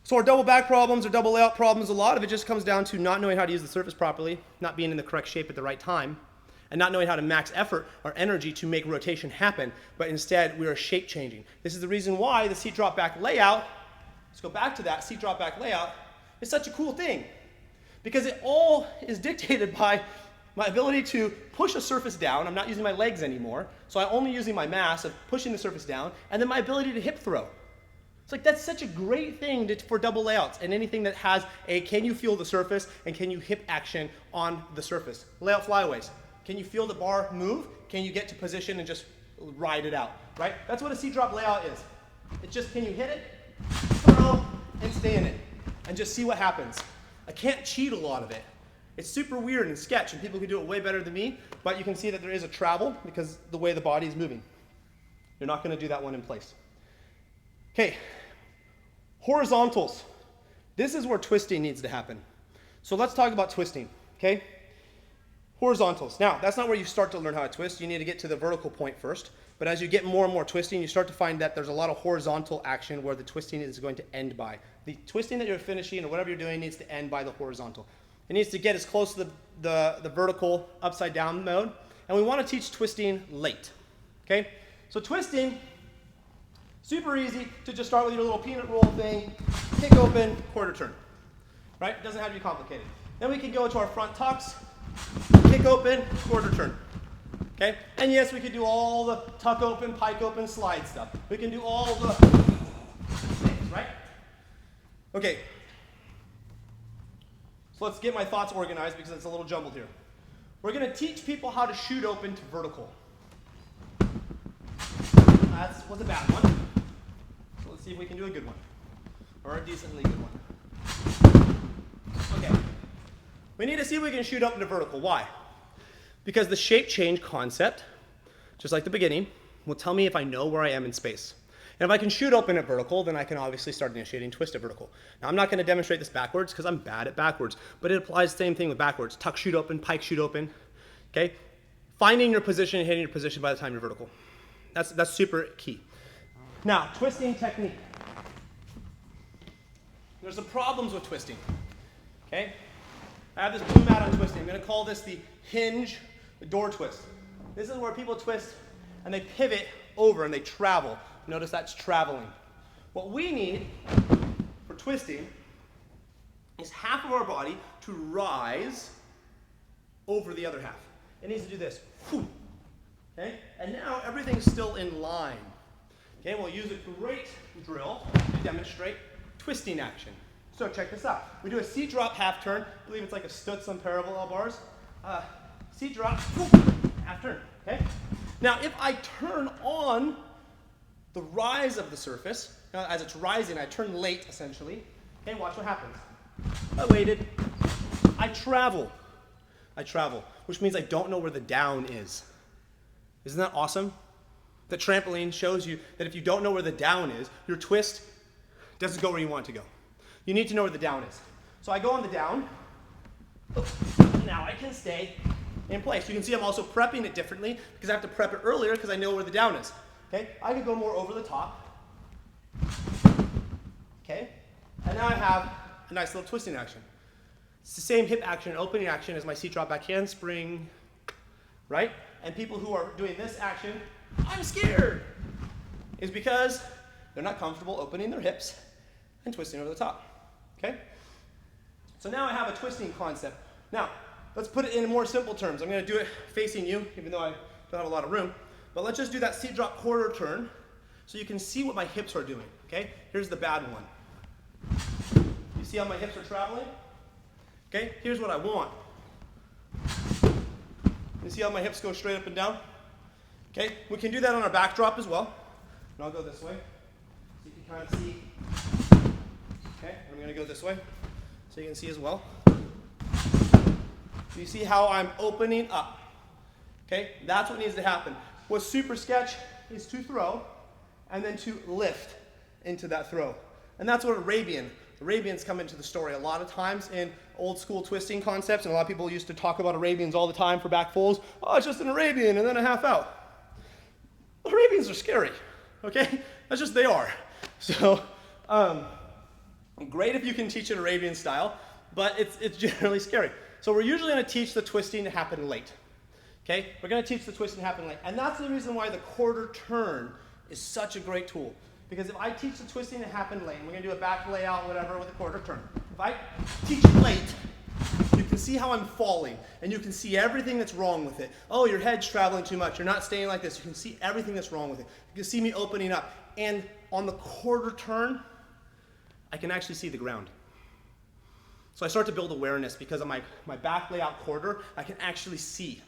So our double back problems or double layout problems, a lot of it just comes down to not knowing how to use the surface properly, not being in the correct shape at the right time, and not knowing how to max effort or energy to make rotation happen, but instead we are shape changing. This is the reason why the seat drop back layout, let's go back to that, seat drop back layout, is such a cool thing. Because it all is dictated by my ability to push a surface down. I'm not using my legs anymore, so I'm only using my mass of pushing the surface down, and then my ability to hip throw. It's like that's such a great thing for double layouts and anything that has a can you feel the surface and can you hip action on the surface. Layout flyaways. Can you feel the bar move? Can you get to position and just ride it out, right? That's what a seat drop layout is. It's just can you hit it, throw, and stay in it, and just see what happens. I can't cheat a lot of it. It's super weird and sketch, and people can do it way better than me, but you can see that there is a travel because the way the body is moving. You're not going to do that one in place. Okay, horizontals. This is where twisting needs to happen. So let's talk about twisting, okay? Horizontals. Now, that's not where you start to learn how to twist. You need to get to the vertical point first. But as you get more and more twisting, you start to find that there's a lot of horizontal action where the twisting is going to end by. The twisting that you're finishing or whatever you're doing needs to end by the horizontal. It needs to get as close to the vertical upside down mode. And we want to teach twisting late. Okay? So twisting, super easy to just start with your little peanut roll thing, kick open, quarter turn. Right? It doesn't have to be complicated. Then we can go to our front tucks, kick open, quarter turn. Okay? And yes, we could do all the tuck open, pike open, slide stuff. We can do all the things, right? Okay. So let's get my thoughts organized because it's a little jumbled here. We're going to teach people how to shoot open to vertical. That was a bad one. So let's see if we can do a good one. Or a decently good one. Okay. We need to see if we can shoot open to vertical. Why? Because the shape change concept, just like the beginning, will tell me if I know where I am in space. And if I can shoot open at vertical, then I can obviously start initiating twist at vertical. Now I'm not going to demonstrate this backwards because I'm bad at backwards, but it applies the same thing with backwards. Tuck shoot open, pike shoot open, okay? Finding your position and hitting your position by the time you're vertical. That's super key. Now, twisting technique. There's some problems with twisting, okay? I have this blue mat on twisting. I'm going to call this the hinge door twist. This is where people twist and they pivot over and they travel. Notice that's traveling. What we need for twisting is half of our body to rise over the other half. It needs to do this. Okay? And now everything's still in line. Okay, we'll use a great drill to demonstrate twisting action. So check this out. We do a C drop half turn. I believe it's like a stutz on parallel bars. C drop, half turn. Okay? Now if I turn on the rise of the surface, as it's rising, I turn late essentially. Okay, watch what happens. I waited. I travel, which means I don't know where the down is. Isn't that awesome? The trampoline shows you that if you don't know where the down is, your twist doesn't go where you want it to go. You need to know where the down is. So I go on the down. Now I can stay in place. You can see I'm also prepping it differently because I have to prep it earlier because I know where the down is. Okay? I could go more over the top. Okay? And now I have a nice little twisting action. It's the same hip action, opening action as my seat drop back handspring, right? And people who are doing this action, I'm scared, is because they're not comfortable opening their hips and twisting over the top, okay? So now I have a twisting concept. Now, let's put it in more simple terms. I'm gonna do it facing you, even though I don't have a lot of room, but let's just do that seat drop quarter turn so you can see what my hips are doing, okay? Here's the bad one. You see how my hips are traveling? Okay, here's what I want. You see how my hips go straight up and down? Okay, we can do that on our backdrop as well. And I'll go this way, so you can kind of see. Okay, I'm gonna go this way, so you can see as well. So you see how I'm opening up. Okay, that's what needs to happen. What's super sketch is to throw, and then to lift into that throw. And that's what Arabians come into the story a lot of times in old school twisting concepts, and a lot of people used to talk about Arabians all the time for back folds. Oh, it's just an Arabian and then a half out. Arabians are scary, okay? That's just, they are. So, great if you can teach an Arabian style, but it's generally scary. So we're usually gonna teach the twisting to happen late, okay? We're gonna teach the twisting to happen late. And that's the reason why the quarter turn is such a great tool. Because if I teach the twisting to happen late, and we're going to do a back layout, whatever, with a quarter turn. If I teach it late, you can see how I'm falling, and you can see everything that's wrong with it. Oh, your head's traveling too much. You're not staying like this. You can see everything that's wrong with it. You can see me opening up. And on the quarter turn, I can actually see the ground. So I start to build awareness because of my back layout quarter, I can actually see.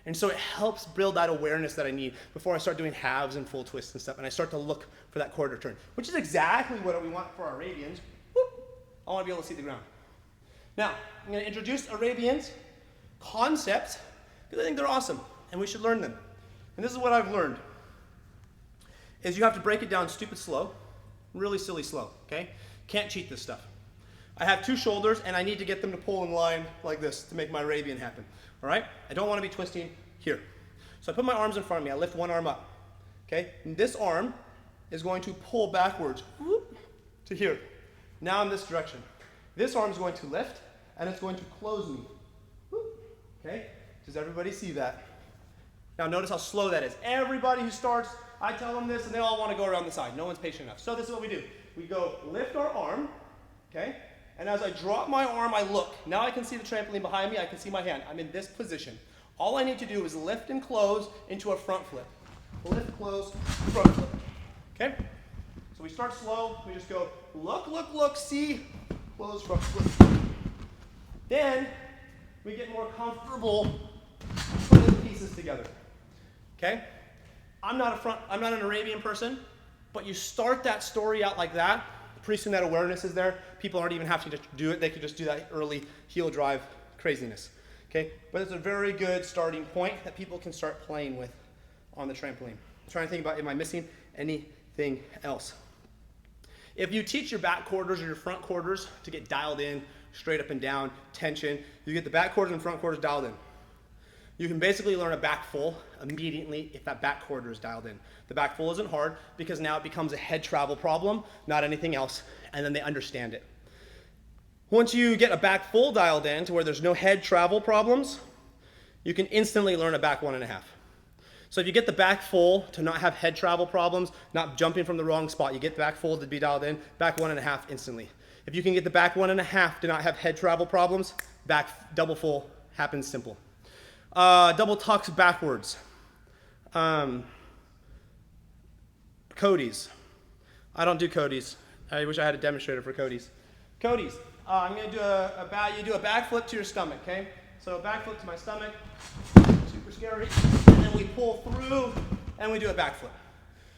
And so it helps build that awareness that I need before I start doing halves and full twists and stuff, and I start to look for that quarter turn, which is exactly what we want for our Arabians. Whoop. I want to be able to see the ground. Now, I'm going to introduce Arabians concepts because I think they're awesome, and we should learn them. And this is what I've learned, is you have to break it down stupid slow, really silly slow, okay? Can't cheat this stuff. I have two shoulders, and I need to get them to pull in line like this to make my Arabian happen. All right? I don't want to be twisting here. So I put my arms in front of me. I lift one arm up. Okay? And this arm is going to pull backwards whoop, to here. Now in this direction. This arm is going to lift, and it's going to close me. Whoop. Okay? Does everybody see that? Now notice how slow that is. Everybody who starts, I tell them this, and they all want to go around the side. No one's patient enough. So this is what we do. We go lift our arm, okay? And as I drop my arm, I look. Now I can see the trampoline behind me. I can see my hand. I'm in this position. All I need to do is lift and close into a front flip. Lift, close, front flip. Okay? So we start slow. We just go look, look, look, see, close, front flip. Then we get more comfortable putting the pieces together. Okay? I'm not an Arabian person, but you start that story out like that. Pretty soon that awareness is there. People aren't even having to do it. They could just do that early heel drive craziness. Okay? But it's a very good starting point that people can start playing with on the trampoline. I'm trying to think about, am I missing anything else? If you teach your back quarters or your front quarters to get dialed in, straight up and down, tension, you get the back quarters and front quarters dialed in. You can basically learn a back full immediately if that back quarter is dialed in. The back full isn't hard because now it becomes a head travel problem, not anything else, and then they understand it. Once you get a back full dialed in to where there's no head travel problems, you can instantly learn a back 1.5. So if you get the back full to not have head travel problems, not jumping from the wrong spot, you get the back full to be dialed in, back 1.5 instantly. If you can get the back 1.5 to not have head travel problems, back double full happens simple. Double tucks backwards. Cody's. I don't do Cody's. I wish I had a demonstrator for Cody's. Cody's. I'm going to do you do a back flip to your stomach, okay? So a back flip to my stomach, super scary, and then we pull through and we do a back flip.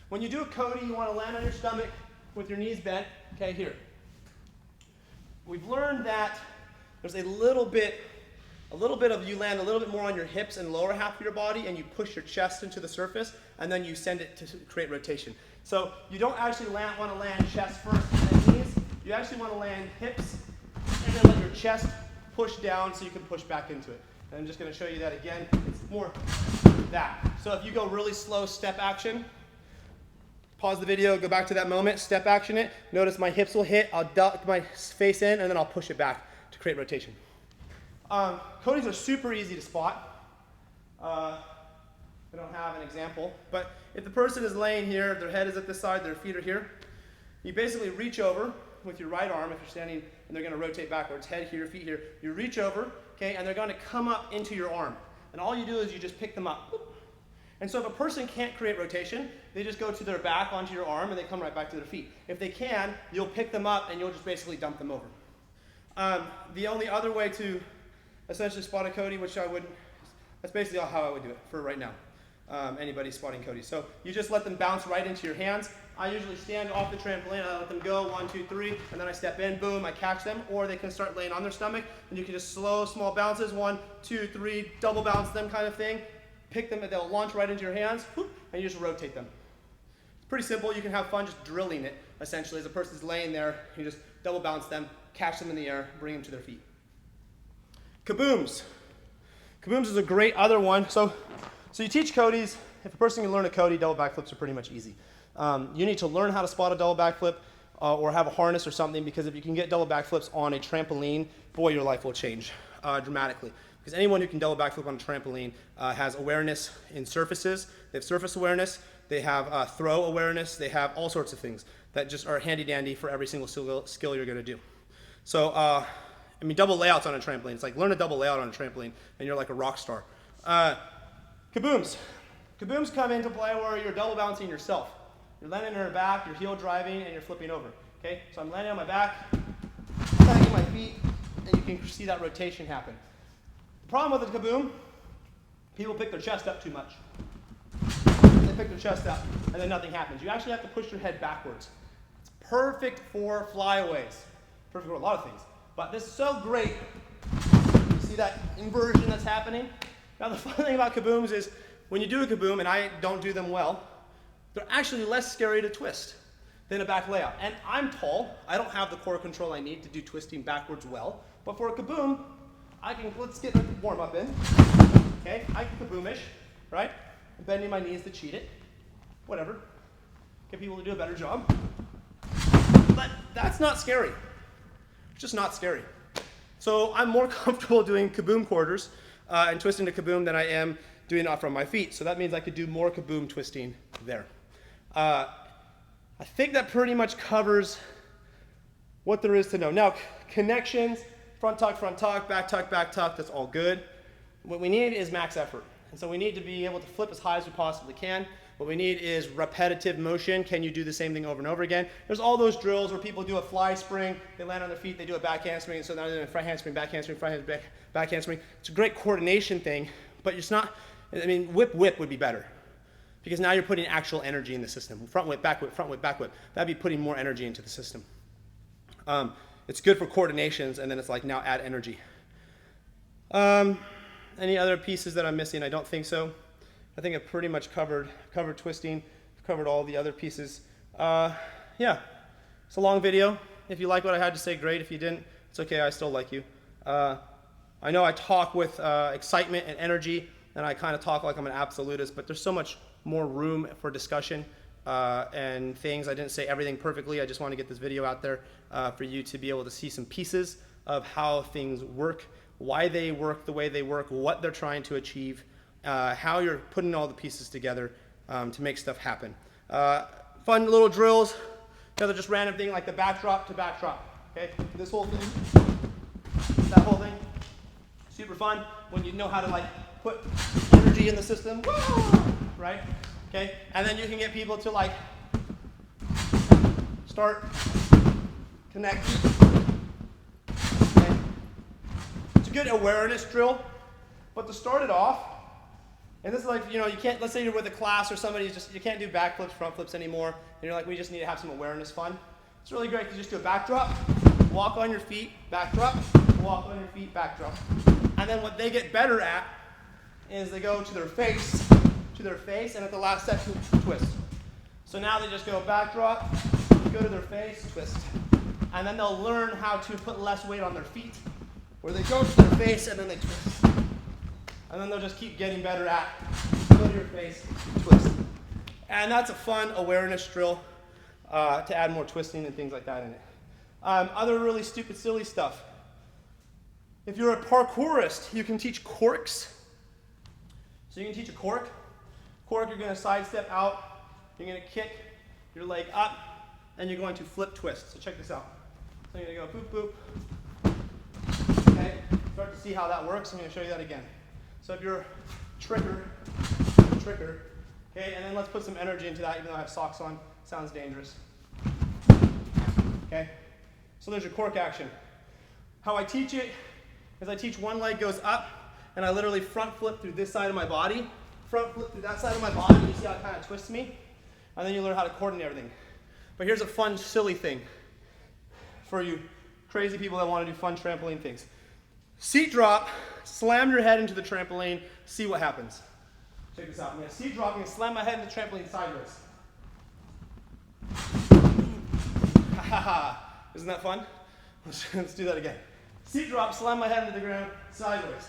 When you do a Cody, you want to land on your stomach with your knees bent, okay, here. We've learned that there's a little bit of you land a little bit more on your hips and lower half of your body, and you push your chest into the surface, and then you send it to create rotation. So you don't actually want to land chest first and then knees. You actually want to land hips and then let your chest push down so you can push back into it. And I'm just going to show you that again. It's more that. So if you go really slow step action, pause the video, go back to that moment, step action it. Notice my hips will hit, I'll duck my face in, and then I'll push it back to create rotation. Cody's are super easy to spot. I don't have an example, but if the person is laying here, their head is at this side, their feet are here, you basically reach over with your right arm if you're standing, and they're going to rotate backwards, head here, feet here. You reach over, okay, and they're going to come up into your arm. And all you do is you just pick them up. And so if a person can't create rotation, they just go to their back onto your arm and they come right back to their feet. If they can, you'll pick them up and you'll just basically dump them over. The only other way to essentially spot a Cody, which I wouldn't, that's basically how I would do it for right now. Anybody spotting Cody. So you just let them bounce right into your hands. I usually stand off the trampoline, I let them go, 1, 2, 3, and then I step in, boom, I catch them, or they can start laying on their stomach, and you can just slow, small bounces, 1, 2, 3, double bounce them kind of thing. Pick them, and they'll launch right into your hands, and you just rotate them. It's pretty simple. You can have fun just drilling it, essentially. As a person's laying there, you just double bounce them, catch them in the air, bring them to their feet. Kabooms. Kabooms is a great other one. So you teach Codys. If a person can learn a Cody, double backflips are pretty much easy. You need to learn how to spot a double backflip or have a harness or something, because if you can get double backflips on a trampoline, boy, your life will change dramatically. Because anyone who can double backflip on a trampoline has awareness in surfaces. They have surface awareness. They have throw awareness. They have all sorts of things that just are handy dandy for every single skill you're going to do. So, I mean, double layouts on a trampoline. It's like learn a double layout on a trampoline and you're like a rock star. Kabooms. Kabooms come into play where you're double bouncing yourself. You're landing on your back, you're heel driving, and you're flipping over. Okay, so I'm landing on my back, tagging my feet, and you can see that rotation happen. The problem with a kaboom, people pick their chest up too much. They pick their chest up, and then nothing happens. You actually have to push your head backwards. It's perfect for flyaways, perfect for a lot of things. But this is so great. You see that inversion that's happening? Now the fun thing about kabooms is when you do a kaboom, and I don't do them well, they're actually less scary to twist than a back layout. And I'm tall. I don't have the core control I need to do twisting backwards well. But for a kaboom, let's get a warm up in. Okay, I can kaboomish, right? I'm bending my knees to cheat it. Whatever. Get people to do a better job. But that's not scary. It's just not scary. So I'm more comfortable doing kaboom quarters and twisting a kaboom than I am doing it from my feet. So that means I could do more kaboom twisting there. I think that pretty much covers what there is to know. Now, connections, front tuck, back tuck, that's all good. What we need is max effort. And so we need to be able to flip as high as we possibly can. What we need is repetitive motion. Can you do the same thing over and over again? There's all those drills where people do a fly spring, they land on their feet, they do a back handspring, and so now they're doing a front handspring, back handspring, back handspring. It's a great coordination thing, but it's not, I mean, whip would be better. Because now you're putting actual energy in the system. Front whip, back whip, front whip, back whip. That'd be putting more energy into the system. It's good for coordinations, and then it's like now add energy. Any other pieces that I'm missing? I don't think so. I think I've pretty much covered twisting, covered all the other pieces. Yeah, it's a long video. If you like what I had to say, great. If you didn't, it's okay. I still like you. I know I talk with excitement and energy, and I kind of talk like I'm an absolutist, but there's so much more room for discussion and things. I didn't say everything perfectly. I just want to get this video out there for you to be able to see some pieces of how things work, why they work the way they work, what they're trying to achieve, how you're putting all the pieces together to make stuff happen. Fun little drills, another just random thing like the backdrop to backdrop. Okay, this whole thing, that whole thing, super fun when you know how to like put energy in the system, right? Okay, and then you can get people to like start connecting. Okay. It's a good awareness drill, but to start it off, and this is like, you know, you can't, let's say you're with a class or somebody who's just, you can't do backflips, front flips anymore, and you're like, we just need to have some awareness fun. It's really great to just do a backdrop, walk on your feet, backdrop, walk on your feet, backdrop. And then what they get better at is they go to their face, and at the last section, twist. So now they just go backdrop, go to their face, twist. And then they'll learn how to put less weight on their feet, where they go to their face and then they twist. And then they'll just keep getting better at go to your face, twist. And that's a fun awareness drill to add more twisting and things like that in it. Other really stupid, silly stuff. If you're a parkourist, you can teach corks. So you can teach a cork. Cork, you're going to sidestep out, you're going to kick your leg up, and you're going to flip twist. So check this out. So you're going to go boop, boop. Okay, start to see how that works. I'm going to show you that again. So if you're a tricker, okay, and then let's put some energy into that, even though I have socks on. Sounds dangerous. Okay, so there's your cork action. How I teach it is I teach one leg goes up, and I literally front flip through this side of my body, front flip through that side of my body. You see how it kind of twists me? And then you learn how to coordinate everything. But here's a fun, silly thing for you crazy people that want to do fun trampoline things. Seat drop, slam your head into the trampoline, see what happens. Check this out. I'm going to seat drop, I'm going to slam my head into the trampoline sideways. Ha ha ha. Isn't that fun? Let's do that again. Seat drop, slam my head into the ground, sideways.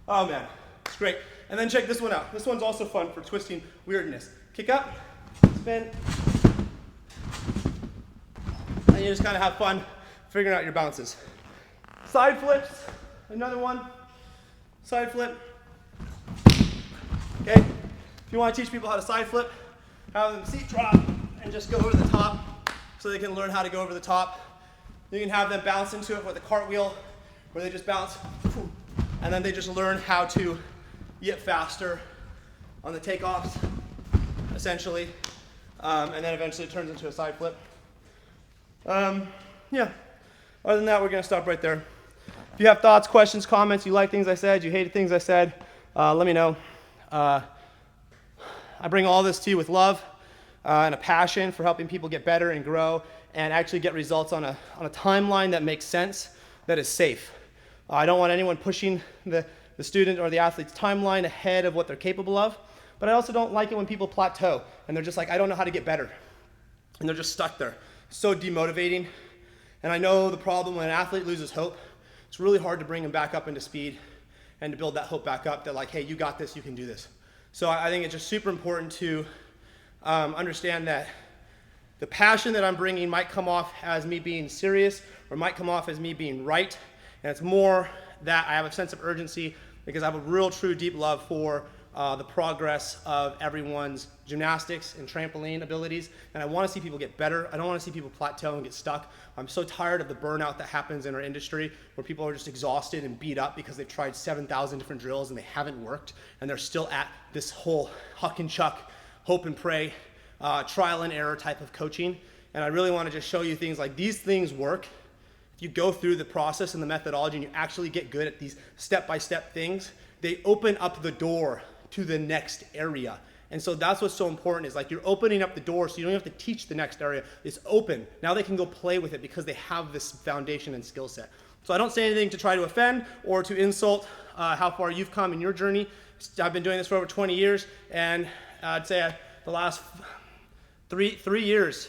Oh man, it's great. And then check this one out. This one's also fun for twisting weirdness. Kick up, spin, and you just kind of have fun figuring out your bounces. Side flips, another one. Side flip. Okay, if you want to teach people how to side flip, have them seat drop and just go over the top so they can learn how to go over the top. You can have them bounce into it with a cartwheel where they just bounce and then they just learn how to get faster on the takeoffs, essentially, and then eventually it turns into a side flip. Yeah, other than that, we're going to stop right there. If you have thoughts, questions, comments, you like things I said, you hated things I said, let me know. I bring all this to you with love and a passion for helping people get better and grow and actually get results on a timeline that makes sense, that is safe. I don't want anyone pushing the student or the athlete's timeline ahead of what they're capable of, but I also don't like it when people plateau and they're just like, I don't know how to get better. And they're just stuck there. It's so demotivating. And I know the problem when an athlete loses hope, it's really hard to bring them back up into speed and to build that hope back up that like, hey, you got this, you can do this. So I think it's just super important to understand that the passion that I'm bringing might come off as me being serious or might come off as me being right. And it's more that I have a sense of urgency because I have a real, true, deep love for the progress of everyone's gymnastics and trampoline abilities. And I want to see people get better. I don't want to see people plateau and get stuck. I'm so tired of the burnout that happens in our industry where people are just exhausted and beat up because they've tried 7,000 different drills and they haven't worked. And they're still at this whole huck and chuck, hope and pray, trial and error type of coaching. And I really want to just show you things like these things work. If you go through the process and the methodology and you actually get good at these step-by-step things, they open up the door to the next area. And so that's what's so important is like you're opening up the door so you don't have to teach the next area. It's open. Now they can go play with it because they have this foundation and skill set. So I don't say anything to try to offend or to insult how far you've come in your journey. I've been doing this for over 20 years, and I'd say the last three years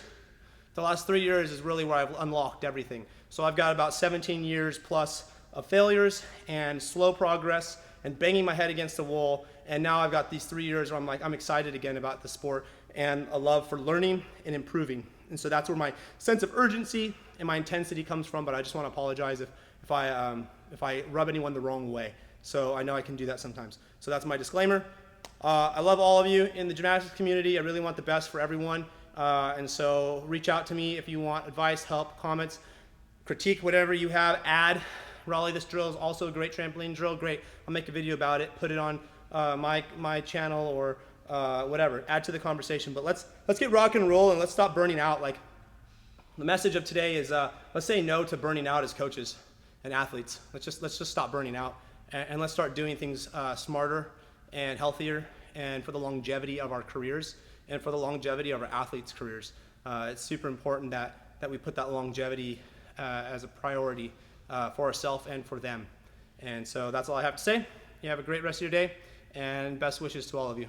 is really where I've unlocked everything. So I've got about 17 years plus of failures and slow progress and banging my head against the wall. And now I've got these 3 years where I'm excited again about the sport and a love for learning and improving. And so that's where my sense of urgency and my intensity comes from. But I just want to apologize if I rub anyone the wrong way. So I know I can do that sometimes. So that's my disclaimer. I love all of you in the gymnastics community. I really want the best for everyone. And so reach out to me if you want advice, help, comments, critique, whatever you have. Add, Raleigh, this drill is also a great trampoline drill. Great. I'll make a video about it, put it on my channel or whatever. Add to the conversation. But let's get rock and roll and let's stop burning out. Like the message of today is let's say no to burning out as coaches and athletes. Let's just stop burning out and let's start doing things smarter and healthier and for the longevity of our careers and for the longevity of our athletes' careers. It's super important that we put that longevity as a priority for ourselves and for them. And so that's all I have to say. You have a great rest of your day and best wishes to all of you.